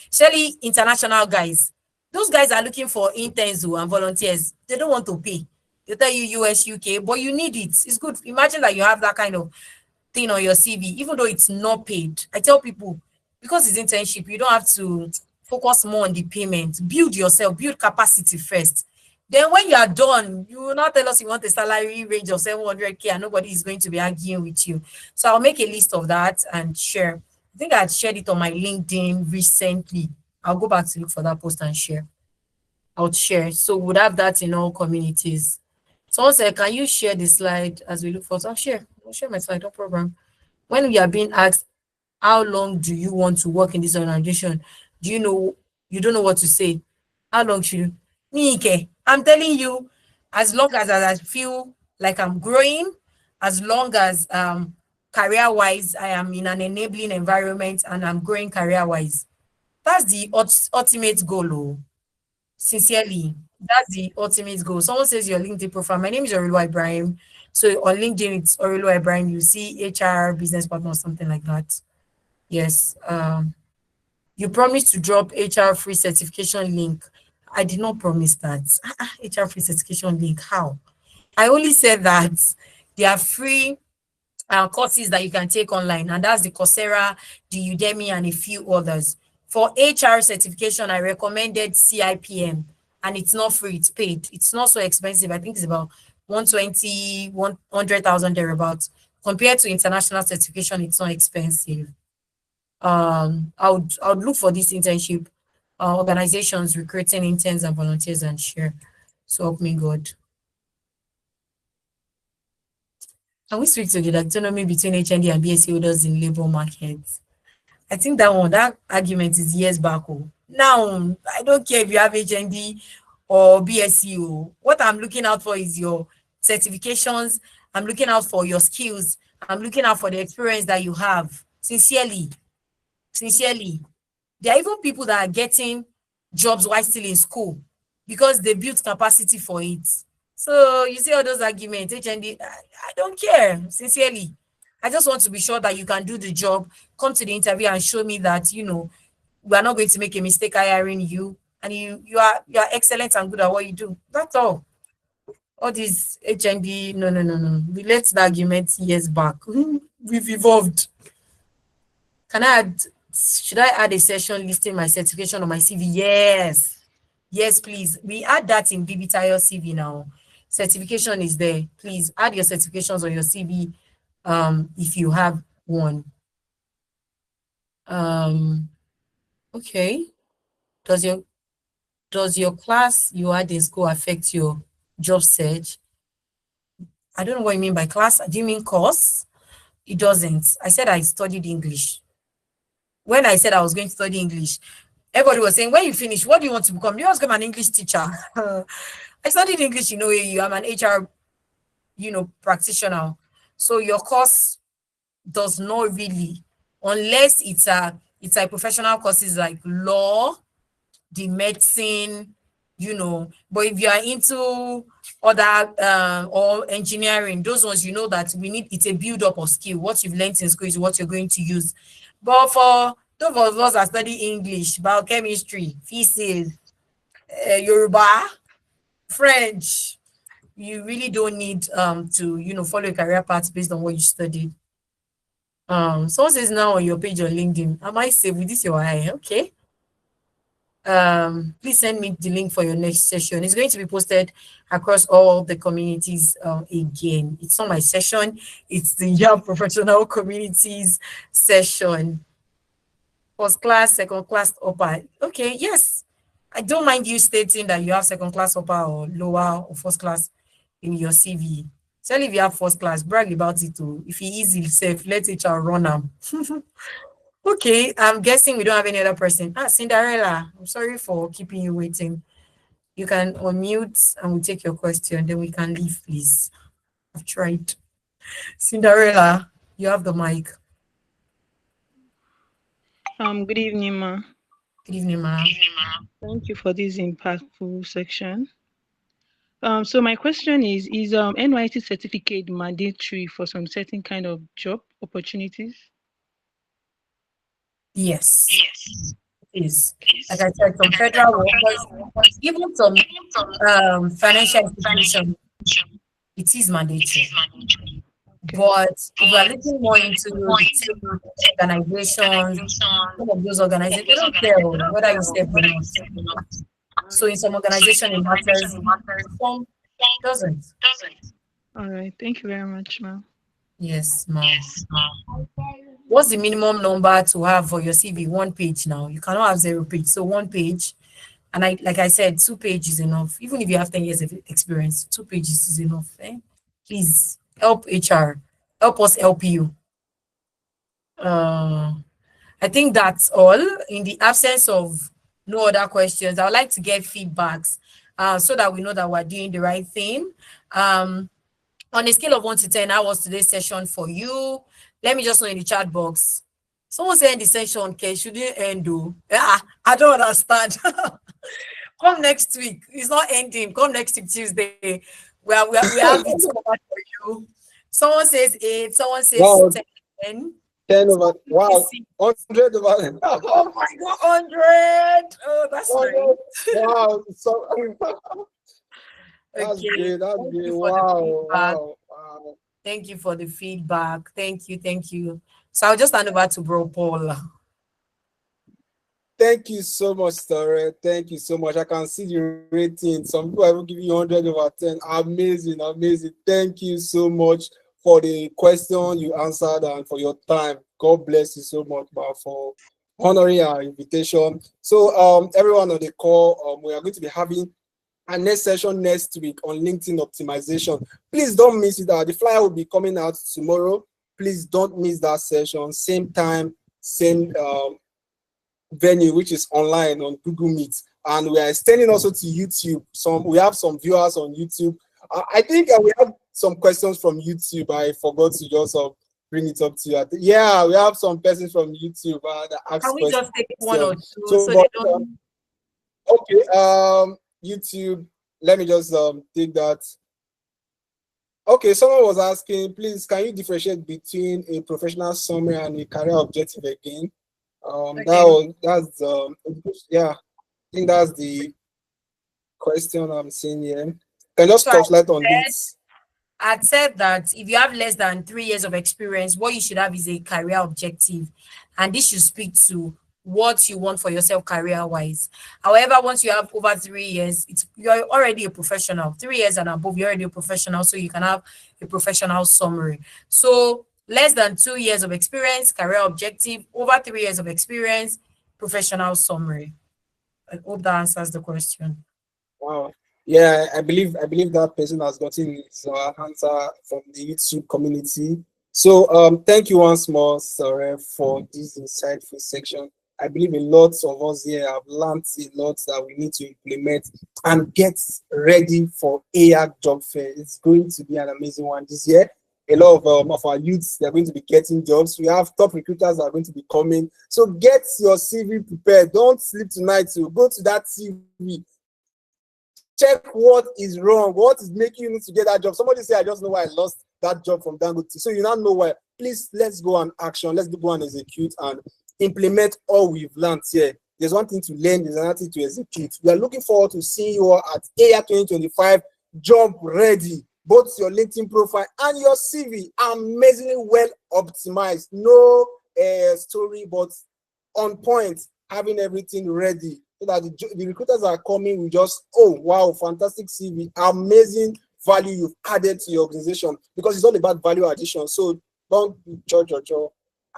Surely international guys, those guys are looking for interns and volunteers. They don't want to pay. They tell you US, UK, but you need it. It's good. Imagine that you have that kind of thing on your CV, even though it's not paid. I tell people, because it's internship, you don't have to focus more on the payment. Build yourself, build capacity first. Then when you are done, you will not tell us you want a salary range of 700K and nobody is going to be arguing with you. So I'll make a list of that and share. I think I had shared it on my LinkedIn recently. I'll go back to look for that post and share. I'll share. So we'll have that in all communities. Someone said, can you share the slide as we look for? So I'll share my slide, no problem. When we are being asked, how long do you want to work in this organization? Do you know, you don't know what to say? How long should you? Me, I'm telling you, as long as I feel like I'm growing, as long as career-wise, I am in an enabling environment and I'm growing career-wise. That's the ultimate goal. Oh. Sincerely, that's the ultimate goal. Someone says your LinkedIn profile. My name is Orilo Ibrahim. So on LinkedIn, it's Orilo Ibrahim. You see HR, business partner, something like that. Yes. You promised to drop HR free certification link. I did not promise that. HR free certification link. How? I only said that there are free courses that you can take online, and that's the Coursera, the Udemy, and a few others. For HR certification, I recommended CIPM, and it's not free, it's paid. It's not so expensive. I think it's about 120, 100,000 thereabouts. Compared to international certification, it's not expensive. I would look for this internship organizations recruiting interns and volunteers and share. So help me God. Can we switch to the autonomy between HND and BSc holders in labor markets? I think that argument is years back. Oh. Now, I don't care if you have HND or BSc. Oh. What I'm looking out for is your certifications. I'm looking out for your skills. I'm looking out for the experience that you have. Sincerely. There are even people that are getting jobs while still in school because they built capacity for it. So you see all those arguments, HND, I don't care, sincerely. I just want to be sure that you can do the job, come to the interview and show me that, we are not going to make a mistake hiring you, and you are excellent and good at what you do. That's all. All these HND, no. We left the argument years back. We've evolved. Can I add, should I add a session listing my certification on my CV? Yes. Yes, please. We add that in BBTIO CV now. Certification is there. Please add your certifications on your CV if you have one. Okay. Does your class you had in school affect your job search? I don't know what you mean by class. Do you mean course? It doesn't. I said I studied English. When I said I was going to study English, everybody was saying, when you finish, what do you want to become? You want to become an English teacher. I studied English, you I'm an HR, practitioner. So your course does not really, unless it's a professional courses like law, the medicine, but if you are into other or engineering, those ones, that it's a build up of skill. What you've learned in school is what you're going to use. But for those of us that study English, biochemistry, physics, Yoruba, French, you really don't need to follow a career path based on what you studied. Someone says now on your page on LinkedIn, am I safe with this your eye? Okay. Please send me the link for your next session. It's going to be posted across all the communities again. It's not my session, it's the Young Professional Communities session. First class, second class, upper. Okay, yes. I don't mind you stating that you have second class, upper, or lower, or first class in your CV. Tell if you have first class, brag about it too. If he is himself, let HR run him. Okay, I'm guessing we don't have any other person. Cinderella, I'm sorry for keeping you waiting. You can unmute and we'll take your question, then we can leave, please. I've tried. Cinderella, you have the mic. Good evening, ma. Good evening, ma. Thank you for this impactful section. So my question is NYC certificate mandatory for some certain kind of job opportunities? Yes. It is. Like I said, some federal workers, even some financial institutions, it is mandatory. But if we're looking more into the organizations, some of those organizations, they don't care whether you step or not. So in some organization it matters, some doesn't. All right, thank you very much, ma'am. Yes, ma'am. What's the minimum number to have for your CV? 1 page now. You cannot have 0 page. So 1 page. And like I said, 2 pages is enough. Even if you have 10 years of experience, 2 pages is enough. Please help HR. Help us help you. I think that's all. In the absence of no other questions, I would like to get feedbacks so that we know that we're doing the right thing. On a scale of 1 to 10, how was today's session for you? Let me just know in the chat box. Someone saying the session, okay, shouldn't end though. I don't understand. Come next week. It's not ending. Come next week, Tuesday. We have it covered for you. Someone says 8. Someone says Wow. 10. 10 over, wow, 100 over, oh my God, 100. Oh, that's nice. Wow, so, that's Okay. great, that's Thank great, you for the feedback. wow. Thank you for the feedback. Thank you. So I'll just hand over to Bro Paul. Thank you so much, Story. Thank you so much. I can see the rating. Some people will give you 100 over 10. Amazing. Thank you so much for the question you answered and for your time. God bless you so much, man, for honoring our invitation. So, everyone on the call, we are going to be having our next session next week on LinkedIn optimization. Please don't miss it. The flyer will be coming out tomorrow. Please don't miss that session. Same time, same venue, which is online on Google Meet, and we are extending also to YouTube. We have some viewers on YouTube. I think we have some questions from YouTube. I forgot to just bring it up to you. Yeah, we have some persons from YouTube that ask Can we questions. just take 1 or 2 so they don't... Okay, YouTube, let me just take that. Okay, someone was asking, please, can you differentiate between a professional summary and a career objective again? Okay. Yeah, I think that's the question I'm seeing here. Can you just touch light on this? I said that if you have less than 3 years of experience, what you should have is a career objective. And this should speak to what you want for yourself career-wise. However, once you have over 3 years, you're already a professional. 3 years and above, you're already a professional, so you can have a professional summary. So less than 2 years of experience, career objective, over 3 years of experience, professional summary. I hope that answers the question. Wow. Yeah, I believe that person has gotten his answer from the YouTube community. So thank you once more, Sarah, for this insightful section. I believe a lot of us here have learned a lot that we need to implement and get ready for Ayac job fair. It's going to be an amazing one this year. A lot of our youths, they're going to be getting jobs. We have top recruiters that are going to be coming. So get your CV prepared. Don't sleep tonight. So go to that CV, check what is wrong, what is making you need to get that job. Somebody say, I just know why I lost that job from Dangote. So you now know why. Please, let's go on action. Let's go and execute and implement all we've learned here. There's one thing to learn, there's another thing to execute. We are looking forward to seeing you all at Ayac 2025, job ready. Both your LinkedIn profile and your CV amazingly well optimized. No story, but on point, having everything ready so that the recruiters are coming with just, oh, wow, fantastic CV, amazing value you've added to your organization, because it's all about value addition. So don't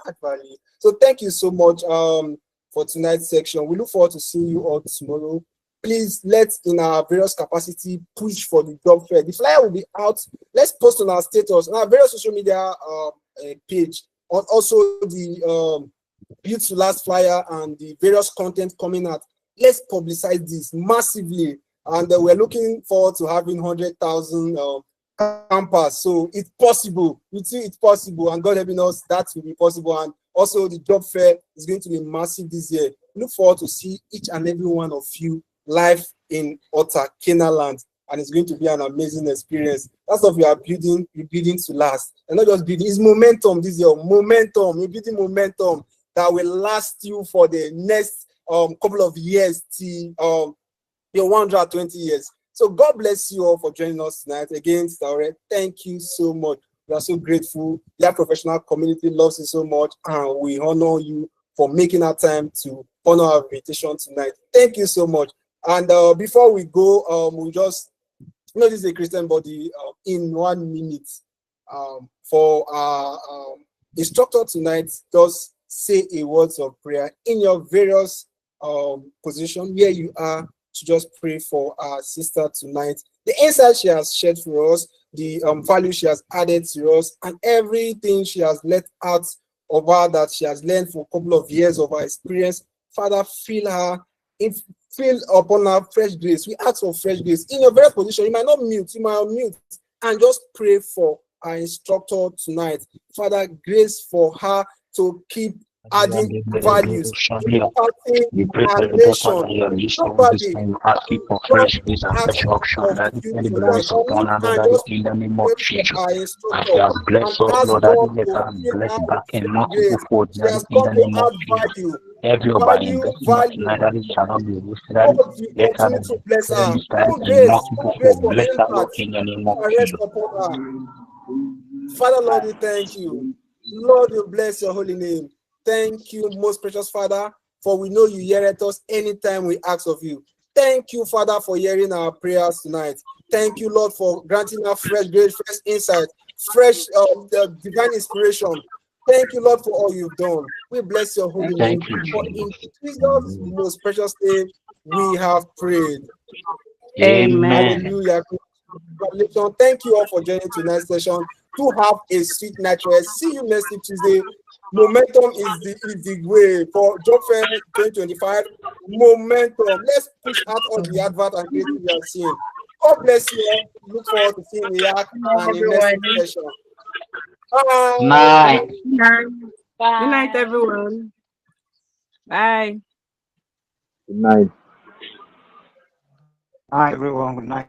add value. So thank you so much for tonight's section. We look forward to seeing you all tomorrow. Please, let's, in our various capacity, push for the job fair. The flyer will be out. Let's post on our status, on our various social media page, on also the Build to Last flyer and the various content coming out. Let's publicize this massively, and we're looking forward to having 100,000 campers. So it's possible. We see it's possible, and God helping us, that will be possible. And also the job fair is going to be massive this year. Look forward to see each and every one of you live in Otta, Kenaland, and it's going to be an amazing experience. That's what we are building. We're building to last, and not just building. It's momentum this year. Momentum. We're building momentum that will last you for the next couple of years till your 120 years. So God bless you all for joining us tonight. Again, Starret, thank you so much. We are so grateful. Your professional community loves you so much, and we honor you for making our time to honor our invitation tonight. Thank you so much. And before we go, we just, this is a Christian body, in 1 minute, for our instructor tonight, just say a words of prayer in your various position where you are, to just pray for our sister tonight. The insight she has shared for us, the value she has added to us, and everything she has let out of her that she has learned for a couple of years of her experience. Father, fill her, fill upon her fresh grace. We ask for fresh grace. In your very position, you might not mute, you might unmute, and just pray for our instructor tonight. Father, grace for her to keep adding values, impacting We pray our for the daughter nation. that you have used on this Nobody time, asking for just fresh grace and ask fresh option of that you anybody tonight. is upon Unmute and another just in the name of pray Jesus. for our As you instructor have and blessed us, ask Lord, that God let to us fill bless her back with in grace. multiple fold, She that has in come the to name of add Jesus. value. Everybody investing us Value. tonight, that it shall not be wasted. That God, you let us continue to bless her. experience that in multiple More grace fold. for Bless our Lord impact. in the name of Rest Jesus. upon her. Father, Lord, we thank you. Lord, you bless your holy name. Thank you, most precious Father, for we know you hear at us anytime we ask of you. Thank you, Father, for hearing our prayers tonight. Thank you, Lord, for granting us fresh grace, fresh insight, fresh divine inspiration. Thank you, Lord, for all you've done. We bless your holy name. Thank you, For in Jesus. Jesus' most precious name, we have prayed. Amen. Hallelujah. Congratulations. Thank you all for joining tonight's session. To have a sweet night rest. See you next week Tuesday. Momentum is the way for Job Fair 2025. Momentum. Let's push out all the advert and creative we are seeing. God bless you all. Look forward to seeing the Ayac and the next Everyone. session. Bye. Night. Good night, everyone. Bye. Good night. Hi, everyone. Good night.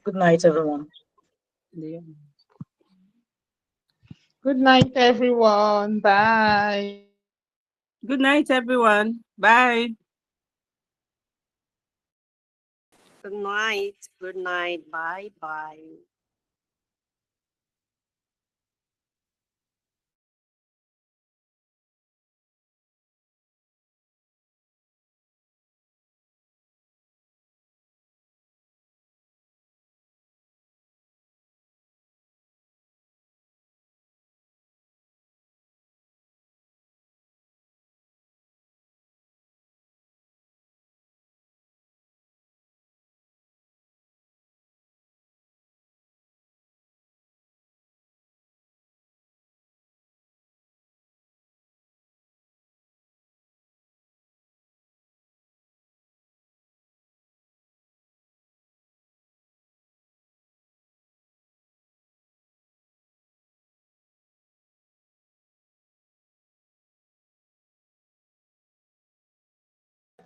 Good night, everyone. Good night, everyone. Bye. Good night, everyone. Bye. Good night. Good night. Bye bye.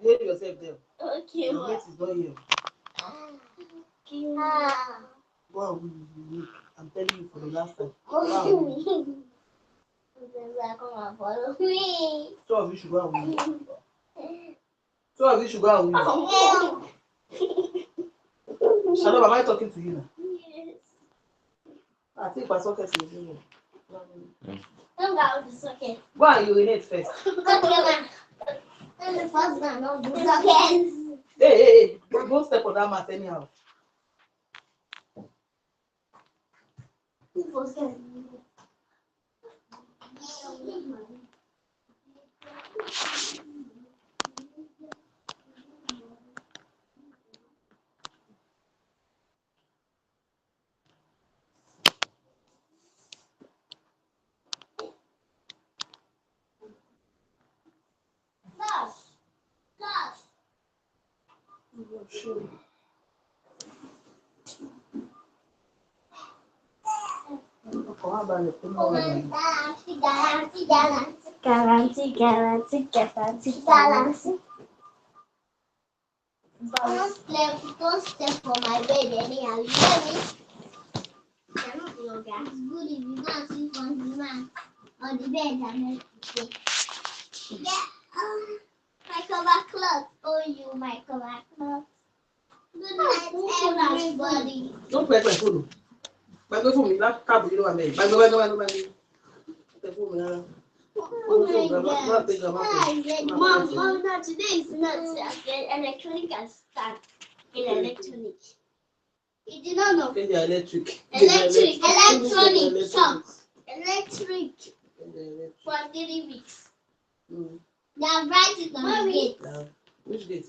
Behave yourself there. Okay, Your mate is not here. Go and win. I'm telling you for the last time. Go and win. Follow me. Two of you should go and win. Two of you should go and win. Shut up, am I talking to you now? Yes. I think my socket is in. Don't go with the socket. Go and urinate first. Okay, ma. I'm the first one, not the socket. Hey, don't step on that mat anyhow. Don't step on my bed anyhow. You hear me? You're not yoga. It's good if you go and sleep on the mat on the bed and then sleep. Yeah. My cover cloth. Oh, you my cover cloth. Good night, everybody. Don't play my phone. My phone, me that cab, you know what I mean. My phone, Oh my God. Mom, no, today is not electronic and start in electronic. You do not know. Okay, the electric. Electronic. Stop. Electric. For 3 weeks. They have write it on the gate. Which gate?